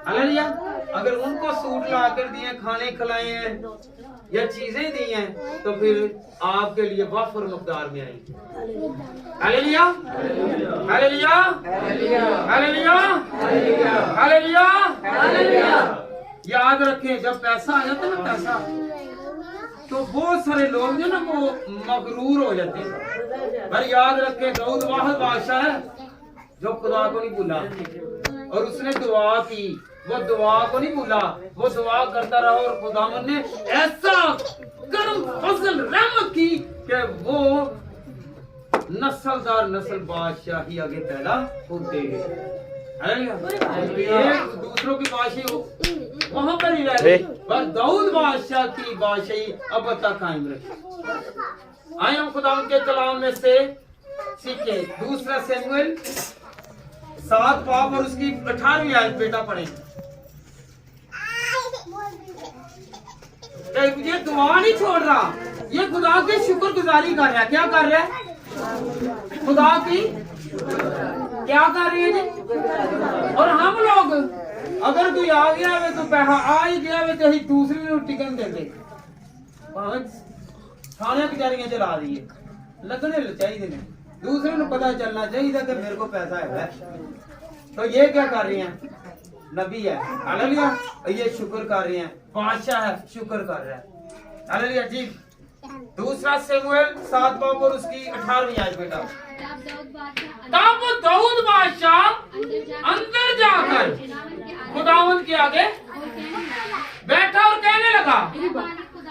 हालेलुया। अगर उनको सूट ला कर दिए, खाने खिलाए हैं या चीजें दी हैं, तो फिर आपके लिए वाफर मकदार में आएंगे। Hallelujah, hallelujah, hallelujah, hallelujah. याद रखें, जब पैसा आ जाता है ना, पैसा, तो बहुत सारे लोग जो ना वो मगरूर हो जाते हैं। पर याद रखें, दाऊद वाहिद बादशाह है जो खुदा को नहीं भूला, और उसने दुआ की, वो दुआ को नहीं भूला, वो दुआ करता रहा, और खुदावंद ने ऐसा करम फजल रहमत की कि वो नस्लदार नस्ल बादशाही आगे पैदा होते हैं। एक दूसरों की बादशाही वहां पर ही रह गई, पर दाऊद बादशाह की बादशाही अब तक कायम रही। आए हम खुदावंद के कलाम में से सीखे। 2 शमूएल 7 पाप और उसकी 18वीं आयत बेटा पढ़े। ये दुआ नहीं छोड़ रहा, ये खुदा की शुक्रगुजारी कर रहा है। क्या कर रहा है? खुदा की क्या कर रही है जी? और हम लोग अगर कोई आ गया है तो पैसा आ ही गया है, कहीं दूसरी ने टिकन दे दे, थाने कचहरियां चला दी है, लगने चाहिए ने, दूसरे को पता चलना चाहिए कि मेरे को पैसा है। तो ये क्या कर रही हैं? नबी है, हालेलुया, ये शुक्र कर रहे हैं, बादशाह है, शुक्र कर रहा है। हालेलुया जी। 2 शमूएल 7 पाप और उसकी 18वीं आयत बेटा। तब दाऊद बादशाह अंदर जाकर खुदावंद के आगे बैठा और कहने लगा,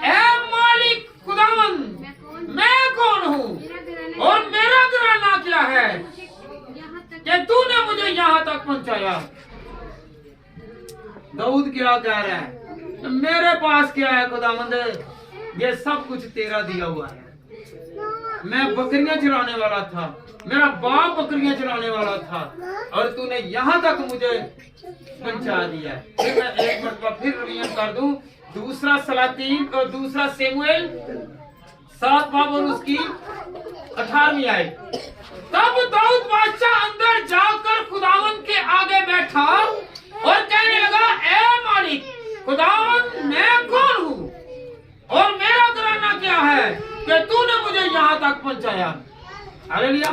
ऐ मालिक खुदावंद, मैं कौन हूँ और मेरा घराना क्या है कि तूने मुझे यहाँ तक पहुँचाया। दाऊद क्या कह रहा है? मेरे पास क्या है खुदावंद, ये सब कुछ तेरा दिया हुआ है। मैं बकरियां चराने वाला था, मेरा बाप बकरियां चराने वाला था, और तूने यहाँ तक मुझे पहुंचा दिया। फिर मैं एक मरतबा फिर रिवीजन कर दूं। 2 सलातीन और 2 शमूएल 7 पाप और उसकी 18वीं आयत। तब दाऊद बादशाह अंदर जाकर खुदावंद के आगे बैठा और कहने लगा, ऐ मालिक खुदावंद, मैं कौन हूँ और मेरा घराना क्या है कि तूने मुझे यहाँ तक पहुँचाया। हालेलुया।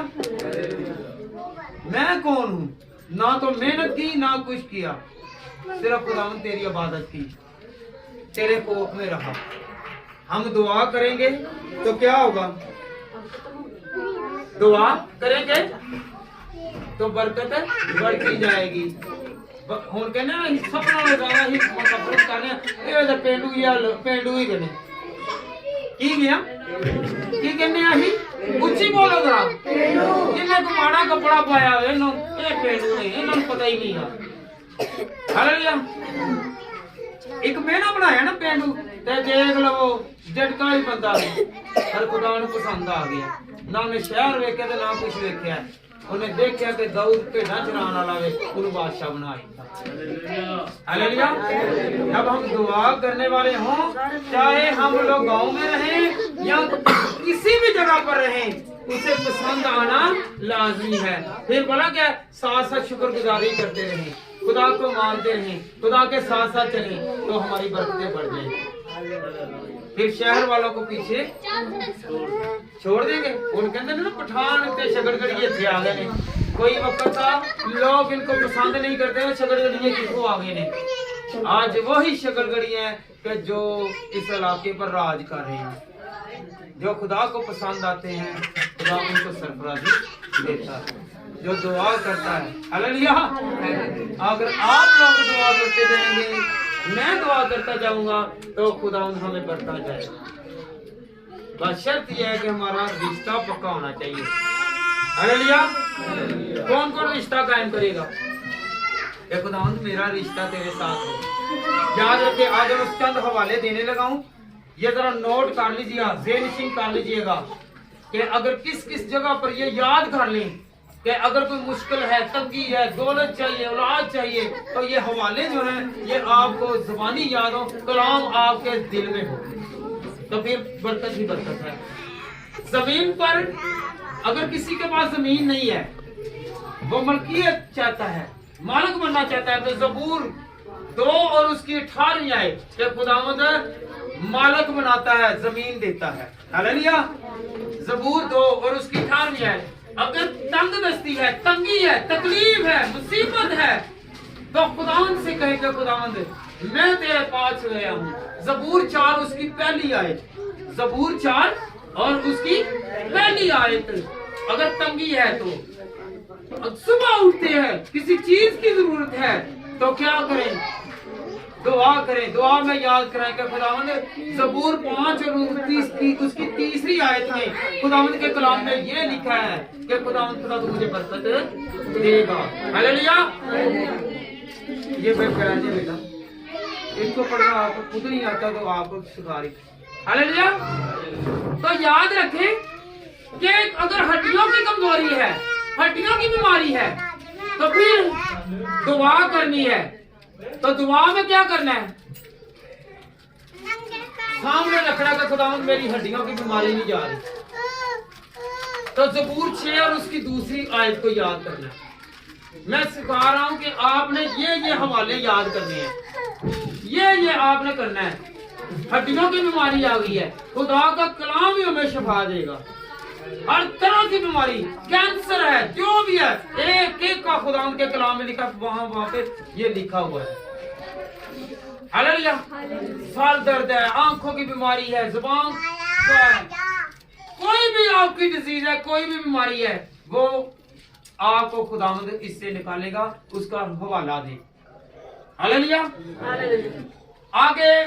मैं कौन हूँ? ना तो मेहनत की ना कुछ किया, सिर्फ खुदावंद तेरी इबादत की, तेरे खौफ में रहा। हम दुआ करेंगे तो क्या होगा? दुआ करेंगे तो बरकत बढ़ती जाएगी। ਹੁਣ ਕਹਿੰਦੇ ਨਾ ਸਪਨਾ ਲਗਾਣਾ ਹੀ ਮਤਲਬ ਕਰਨੇ ਇਹ ਤਾਂ ਪੇਂਡੂ ਹੀ ਕਹਿੰਦੇ ਕੀ ਗਿਆ ਕੀ ਕਹਿੰਦੇ ਆ ਹੀ ਉੱਚੀ ਬੋਲੋ ਜਰਾ ਜਿਹਨੇ ਕੋ ਮਾੜਾ ਕੱਪੜਾ ਪਾਇਆ ਹੋਵੇ ਇਹਨੂੰ ਇਹ ਪੇਂਡੂ ਨੇ ਇਹਨਾਂ ਨੂੰ ਪਤਾ ਹੀ ਨਹੀਂ ਆ ਹਾਲੇਲੂਇਆ ਇੱਕ ਮੇਨਾ ਬਣਾਇਆ ਨਾ ਪੇਂਡੂ ਤੇ ਦੇਖ ਲਵੋ ਜਟਕਾ ਹੀ ਬੰਦਾ ਹਰ ਖੁਦਾ ਨੂੰ ਪਸੰਦ ਆ ਗਿਆ ਨਾ ਉਹਨੇ ਸ਼ਹਿਰ ਵੇਖਿਆ ਤੇ ਨਾ ਕੁਝ ਵੇਖਿਆ उन्हें देखा कि दाऊद भेड़ा चराने वाला वे उन्हें बादशाह बनाया। हालेलुया। जब हम दुआ करने वाले हों, चाहे हम लोग गांव में रहें या किसी भी जगह पर रहें, उसे पसंद आना लाजमी है। फिर बोला क्या, साथ साथ शुक्रगुजारी करते रहें, खुदा को मानते रहें, खुदा के साथ साथ चलें, तो हमारी बरकतें बढ़ जाएंगी। फिर शहर वालों को पीछे छोड़ देंगे। उन कहते ना पठान ते शकरगढ़िए थे आ गए ने। कोई वक्त था लोग इनको पसंद नहीं करते, शकरगढ़िए किसको आ गए ने। आज वही शकलगड़ी हैं कि जो इस इलाके पर राज कर रहे हैं, जो खुदा को पसंद आते हैं, खुदा उनको सरफराजी देता है। जो दुआ करता है, हालेलुया। अगर आप लोग दुआ करते जाएंगे, मैं दुआ करता जाऊंगा, तो खुदा हमें बढ़ता जाएगा। बस शर्त यह है कि हमारा रिश्ता पक्का होना चाहिए। हालेलुया। कौन कौन रिश्ता कायम करेगा? खुदावंद मेरा रिश्ता तेरे साथ हो। याद रखिए, आज मैं चंद हवाले देने लगा हूं, ये जरा नोट कर लीजिएगा, ज़हन कर लीजिएगा कि अगर किस किस जगह पर ये याद कर लें कि अगर कोई मुश्किल है, तंगी है, दौलत चाहिए, औलाद चाहिए, तो ये हवाले जो हैं ये आपको जुबानी याद हो, कलाम आपके दिल में हो, तो फिर बरकत ही बरकत है। जमीन पर अगर किसी के पास जमीन नहीं है, वो मलकियत चाहता है, मालिक बनना चाहता है, तो जबूर 2 और उसकी 18वीं आयत कि खुदावंद मालिक बनाता है, जमीन देता है। हालेलुया। जबूर 2 और उसकी 18वीं आयत। अगर तंग दस्ती है, तंगी है, तकलीफ है, मुसीबत है, तो खुदावंद से कहेगा खुदावंद मैं तेरे पास गया हूँ। जबूर 4 उसकी पहली आयत। जबूर 4 और उसकी पहली आयत। अगर तंगी है तो सुबह उठते हैं, किसी चीज की जरूरत है, तो क्या करें? दुआ करें। दुआ में याद कराएं कि खुदावंद जबूर 5 और उसकी 3री आयत में खुदावंद के कलाम में ये लिखा है कि खुदावंद खुदा मुझे बरकत देगा। हालेलुया। ये बेटा, इनको पढ़ना आपको खुद नहीं आता तो आपको सिखा रही। हालेलुया। तो याद रखें कि अगर हड्डियों की कमजोरी है, हड्डियों की बीमारी है, तो फिर दुआ करनी है। तो दुआ में क्या करना है? सामने रखना का खुदावंद मेरी हड्डियों की बीमारी नहीं जा रही, तो जबूर 6 और उसकी 2री आयत को याद करना है। मैं सिखा रहा हूं कि आपने ये हवाले याद करने हैं, ये आपने करना है। हड्डियों की बीमारी आ गई है, खुदा का कलाम ही हमें शिफा देगा। हर तरह की बीमारी, कैंसर है, जो भी है, एक एक का खुदा उनके कलाम में लिखा, वहां पे ये लिखा हुआ है। हालेलुया। सर दर्द है, आंखों की बीमारी है, जुबान का, कोई भी आपकी डिजीज है, कोई भी बीमारी है, वो आपको खुदावंद इससे निकालेगा। उसका हवाला दे। हालेलुया। आगे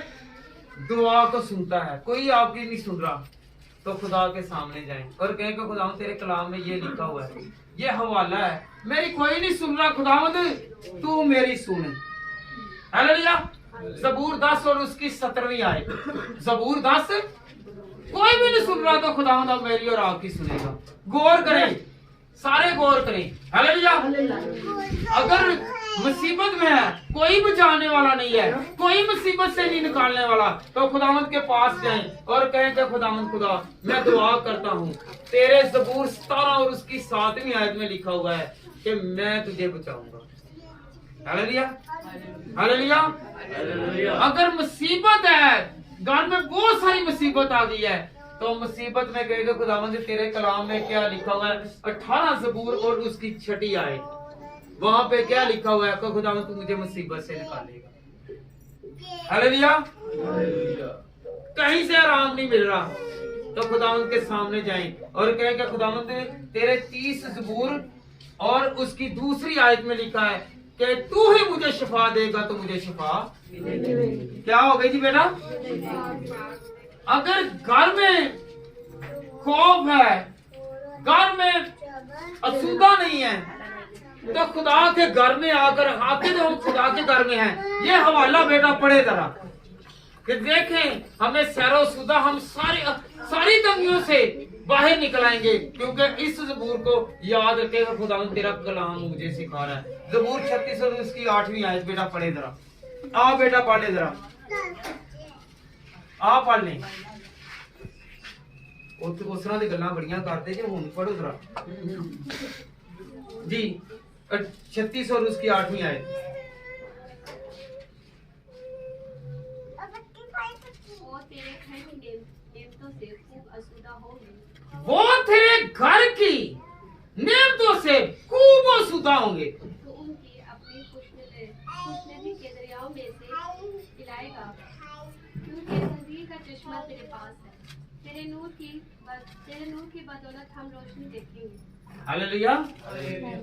दुआ को सुनता है, कोई आपकी नहीं सुन रहा, तो खुदा के सामने जाएं और कहें कि खुदावंद तेरे कलाम में ये लिखा हुआ है, ये हवाला है, मेरी कोई नहीं सुन रहा, खुदावंद तू मेरी सुन। हालेलुया। जबूर 10 और उसकी 17वीं आयत। जबूर 10, कोई भी नहीं सुन रहा तो खुदावंद अब मेरी और आपकी सुनेगा। गौर करें, सारे गौर करें। हालेलुया। अगर मुसीबत में है, कोई बचाने वाला नहीं है, कोई मुसीबत से नहीं निकालने वाला, तो खुदावंद के पास जाएं और कहें कि खुदावंद खुदा मैं दुआ करता हूँ, तेरे जबूर 17 और उसकी 7वीं आयत में लिखा हुआ है कि मैं तुझे बचाऊंगा। हालेलुया। हालेलुया। अगर मुसीबत है, घर में बहुत सारी मुसीबत आ गई है, तो मुसीबत में कहेगा खुदावंद तेरे कलाम में क्या लिखा हुआ है? 18 जबूर और उसकी 6ठी आयत, वहां पे क्या लिखा हुआ है? खुदावंद तू मुझे मुसीबत से निकालेगा। हालेलुया। कहीं से आराम नहीं मिल रहा, तो खुदावंद के सामने जाएं और कहेगा खुदावंद तेरे 30 जबूर और उसकी 2री आयत में लिखा है कि तू ही मुझे शिफा देगा, तो मुझे शिफा क्या हो गई जी बेटा? अगर घर में खौफ है, घर में असूदा नहीं है, तो खुदा के घर में आकर आते तो हम खुदा के घर में हैं। ये हवाला बेटा पढ़े जरा कि देखें हमें सैरो सुदा, हम सारी तंगियों से बाहर निकलाएंगे, क्योंकि इस जबूर को याद रखेगा खुदा तेरा कलाम मुझे सिखा रहा है। जबूर 36 और उसकी 8वीं आयत बेटा पढ़े जरा। आप बेटा पढ़े जरा, आप पढ़ लें। उस तरह की गल्लां बड़ियां करते जी, हुण पढ़ो जरा जी। 36 और उसकी 8वीं आयत। वो तेरे घर की नेमतों से खूब आसूदा होंगे, तो उनकी अपनी खुशनदी के दरियाओं में से चश्मा तेरे पास है। तेरे नूर की बदौलत हम रोशनी देखेंगे। हालेलुया।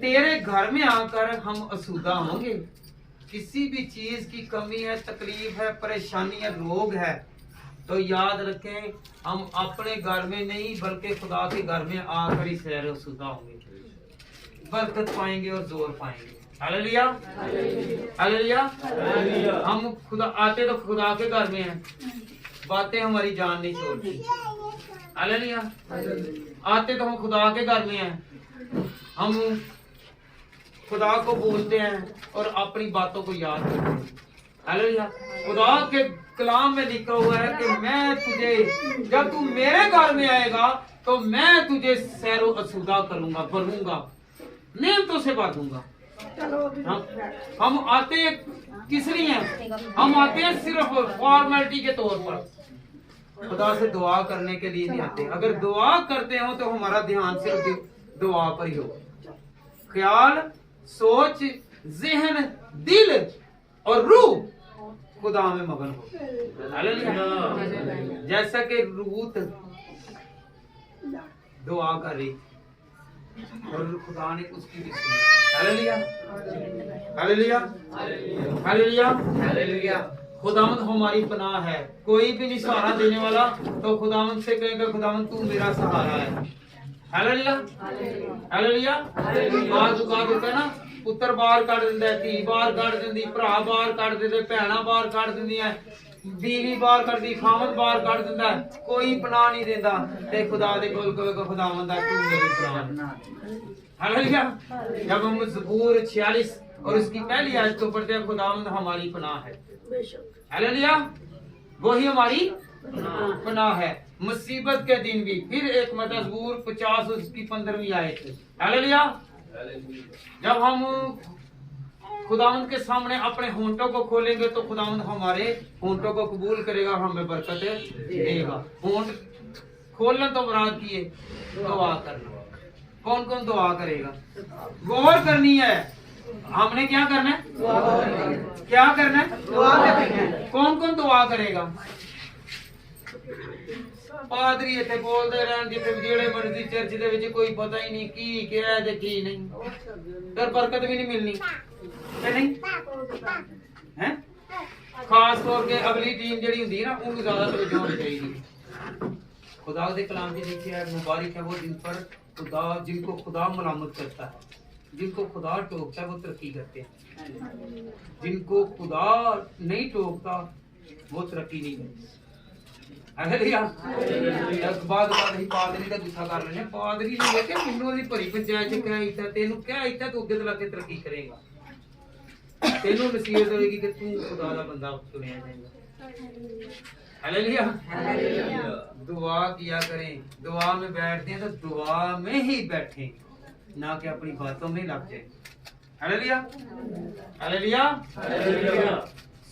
तेरे घर में आकर हम असुदा होंगे। किसी भी चीज की कमी है, तकलीफ है, परेशानी है, रोग है, तो याद रखें हम अपने घर में नहीं बल्कि खुदा के घर में आकर ही सैर असुदा होंगे, बरकत पाएंगे और जोर पाएंगे। Hallelujah hallelujah. हम खुदा आते तो खुदा के घर में हैं, बातें हमारी जान नहीं छोड़ती। हालेलुया। आते तो हम खुदा के घर में हैं, हम खुदा को बोलते हैं और अपनी बातों को याद करते हैं। हालेलुया। खुदा के कलाम में लिखा हुआ है कि मैं तुझे, जब तू मेरे घर में आएगा तो मैं तुझे सैरो असुदा करूंगा, भरूंगा, नेमतों से भर दूंगा। हम आते किस लिए हैं? हम आते हैं सिर्फ फॉर्मेलिटी के तौर पर, खुदा से दुआ करने के लिए नहीं आते। अगर दुआ करते हो तो हमारा ध्यान सिर्फ दुआ पर ही हो, ख्याल, सोच, जहन, दिल और रूह खुदा में मगन हो। हालेलुया। जैसा कि रूत दुआ कर रही और खुदा ने उसकी भी सुनी। Hallelujah hallelujah hallelujah hallelujah. खुदावंद हमारी पनाह है, कोई भी नहीं सहारा देने वाला तो खुदावंद से कहेगा खुदावंद तू मेरा सहारा है। Hallelujah hallelujah. बात होता है ना, पुत्र बाहर कढ़ दिंदा है, धी बाहर कढ़ दिंदी, भरा बाहर कढ़ दिंदे, भैणा बाहर कढ़ दिंदियां, बीवी बाहर कढ़दी, खामद बाहर कढ़ दिंदा, कोई पनाह नहीं देंदा ते खुदा दे कोल कहेगा खुदावंद तू मेरी पनाह। हालेलुया। जब हम ज़बूर 46 और उसकी पहली आयत को पढ़ते हैं, खुदावंद हमारी पनाह है। हालेलुया। वही हमारी पनाह है मुसीबत के दिन भी। फिर एक मज़बूर 50 उसकी 15वीं आयत। हालेलुया। जब हम खुदावंद के सामने अपने होंठों को खोलेंगे तो खुदावंद हमारे होंठों को कबूल करेगा, हमें बरकत देगा। होंठ खोलना तो मुराद की है दुआ करना। कौन कौन दुआ करेगा? गौर करनी है। हमने क्या करना है? क्या करना है? दुआ करनी है। कौन कौन दुआ करेगा? पादरी इतने बोलते रहन जिथे जेड़े मर्जी चर्च दे विच, कोई पता ही नहीं की क्या है ते की नहीं, फिर बरकत भी नहीं मिलनी है नहीं है। खास तौर के अगली टीम जेड़ी हुंदी है ना, उनको ज्यादा तवज्जो होनी चाहिए। खुदा के कलाम में लिखा है मुबारक है वो दिन पर खुदा जिनको खुदा मलामत करता है, जिनको खुदा टोकता है वो तरक्की करते हैं, जिनको खुदा नहीं टोकता वो तरक्की नहीं करते। हालेलुया। बात ही पादरी का गुस्सा कर लेने, पादरी ने लेके मिन्नू दी भरी पंचायत क्या इतना तेनू क्या इतना तू अगे लग के तरक्की करेगा, तेनू नसीहत होगी कि तू खुदा दा बंदा चुनिया जाएगा। हालेलुया। दुआ किया करें, दुआ में बैठते हैं तो दुआ में ही बैठें, ना कि अपनी बातों में लग जाए। Hallelujah hallelujah hallelujah.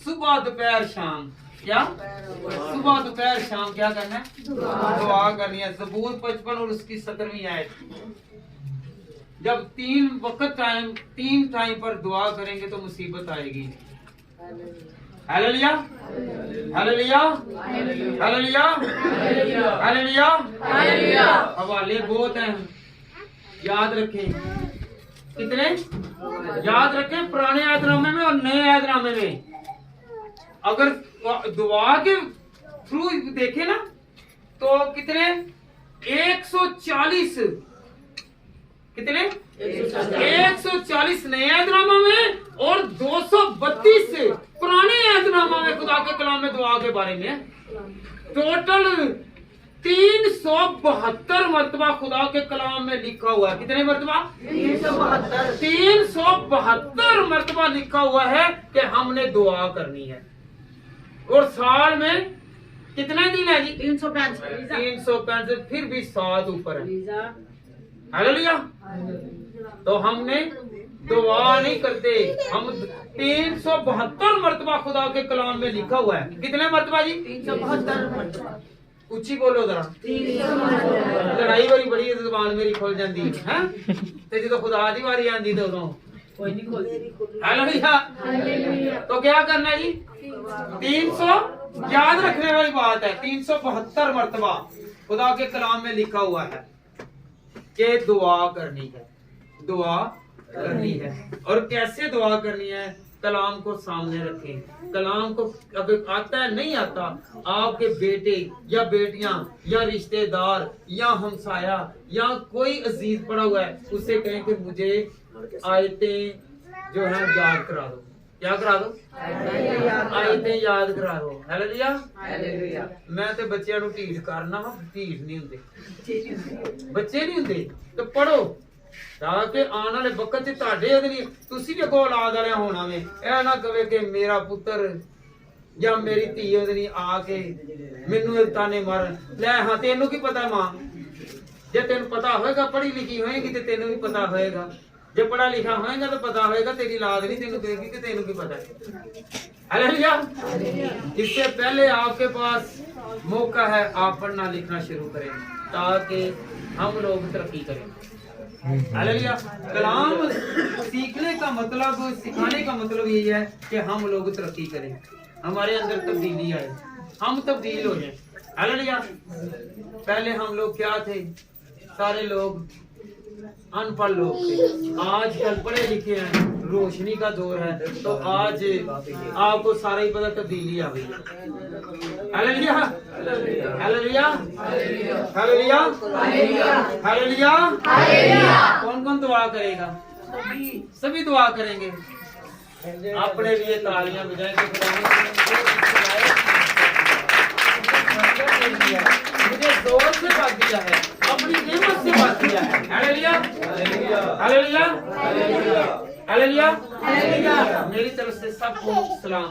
सुबह दोपहर शाम क्या? सुबह दोपहर शाम क्या करना है? दुआ करनी है। ज़बूर 55 और उसकी 17वीं आयत। जब 3 टाइम पर दुआ करेंगे तो मुसीबत आएगी। Hallelujah hallelujah hallelujah hallelujah hallelujah. हवाले बहुत हैं, याद रखें। कितने? याद रखें, पुराने आयतनामे में और नए आयतनामे में। अगर दुआ के थ्रू देखें ना तो कितने? 140 कितने? 140 नए आयतनामा में और 232 पुराने आयतनामा में खुदा के कलाम में दुआ के बारे में। टोटल 372 मरतबा खुदा के कलाम में लिखा हुआ है। कितने मरतबा? 372 मरतबा लिखा हुआ है कि हमने दुआ करनी है। और साल में कितने दिन है जी? 365। फिर भी 7 ऊपर है। हालेलुया। तो हमने दुआ नहीं करते, हम 372 मरतबा खुदा के कलाम में लिखा हुआ है। कितने मरतबा जी? 372 मरतबा। ऊंची बोलो जरा। लड़ाई वाली बड़ी जुबान मेरी खुल जाती है ते जो खुदा दी वारी आंदी तो उदों कोई नहीं खोलती। हालेलुया। तो क्या करना है जी? 300 याद रखने वाली बात है, 372 मर्तबा खुदा के कलाम में लिखा हुआ है कि दुआ करनी है, दुआ करनी है। और कैसे दुआ करनी है? कलाम को सामने रखें। कलाम को अगर आता है नहीं आता, आपके बेटे या बेटियां या रिश्तेदार या हमसाया या कोई अजीज पड़ा हुआ है, उससे कहें कि मुझे आयतें जो है याद करा दो। क्या करा दो? आयतें याद करा दो। हालेलुया। मैं तो बच्चों ਨੂੰ ਢੀਠ करना ਵਾ, ਢੀਠ नहीं ਹੁੰਦੇ ਬੱਚੇ नहीं ਹੁੰਦੇ। तो पढ़ो ताकि आने वाले वक्त च ਤੁਹਾਡੇ ਅਗਲੀ ਤੁਸੀਂ ਵੀ ਅੱਗੋਂ ਔਲਾਦ ਵਾਲਿਆਂ ਹੋਣਾ ਵੇ। ਇਹ ਨਾ ਕਵੇ ਕਿ ਮੇਰਾ ਪੁੱਤਰ ਜਾਂ ਮੇਰੀ ਧੀ ਉਹਦੇ ਨਹੀਂ ਆ ਕੇ ਮੈਨੂੰ ਇਹ ਤਾਨੇ ਮਾਰਨ। ਲੈ ਹਾਂ, ਤੈਨੂੰ ਕੀ ਪਤਾ ਮਾਂ? ਜੇ ਤੈਨੂੰ ਪਤਾ ਹੋਏਗਾ, ਪੜ੍ਹੀ ਲਿਖੀ ਹੋਏਗੀ ਤੇ ਤੈਨੂੰ ਵੀ ਪਤਾ ਹੋਏਗਾ। ਜੇ ਪढ़ा लिखा होएगा तो पता होएगा, तेरी लाद नहीं तेनू कहेगी कि तेनू की पता है। हालेलुया। इससे पहले आपके पास मौका है, आप पढ़ना लिखना शुरू करें ताकि हम लोग तरक्की करें। हालेलुया। कलाम सीखने का मतलब, सिखाने का मतलब यही है कि हम लोग तरक्की करें, हमारे अंदर तब्दीली आए, हम तब्दील हो जाए। हालेलुया। पहले हम लोग क्या थे? सारे लोग अनपढ़ लोग थे। आजकल पढ़े लिखे हैं, रोशनी का दौर है, तो आज आपको सारा ही पता, तब्दीली आ गई। हालेलुया। हालेलुया। हालेलुया। हालेलुया। कौन कौन दुआ करेगा? सभी दुआ करेंगे। अपने लिए तालियां बजाएंगे। मुझे जोर से बात दिया है, अपनी नेमत से बात किया है। हालेलुया। हालेलुया। हालेलुया। हालेलुया। मेरी तरफ से सबको सलाम।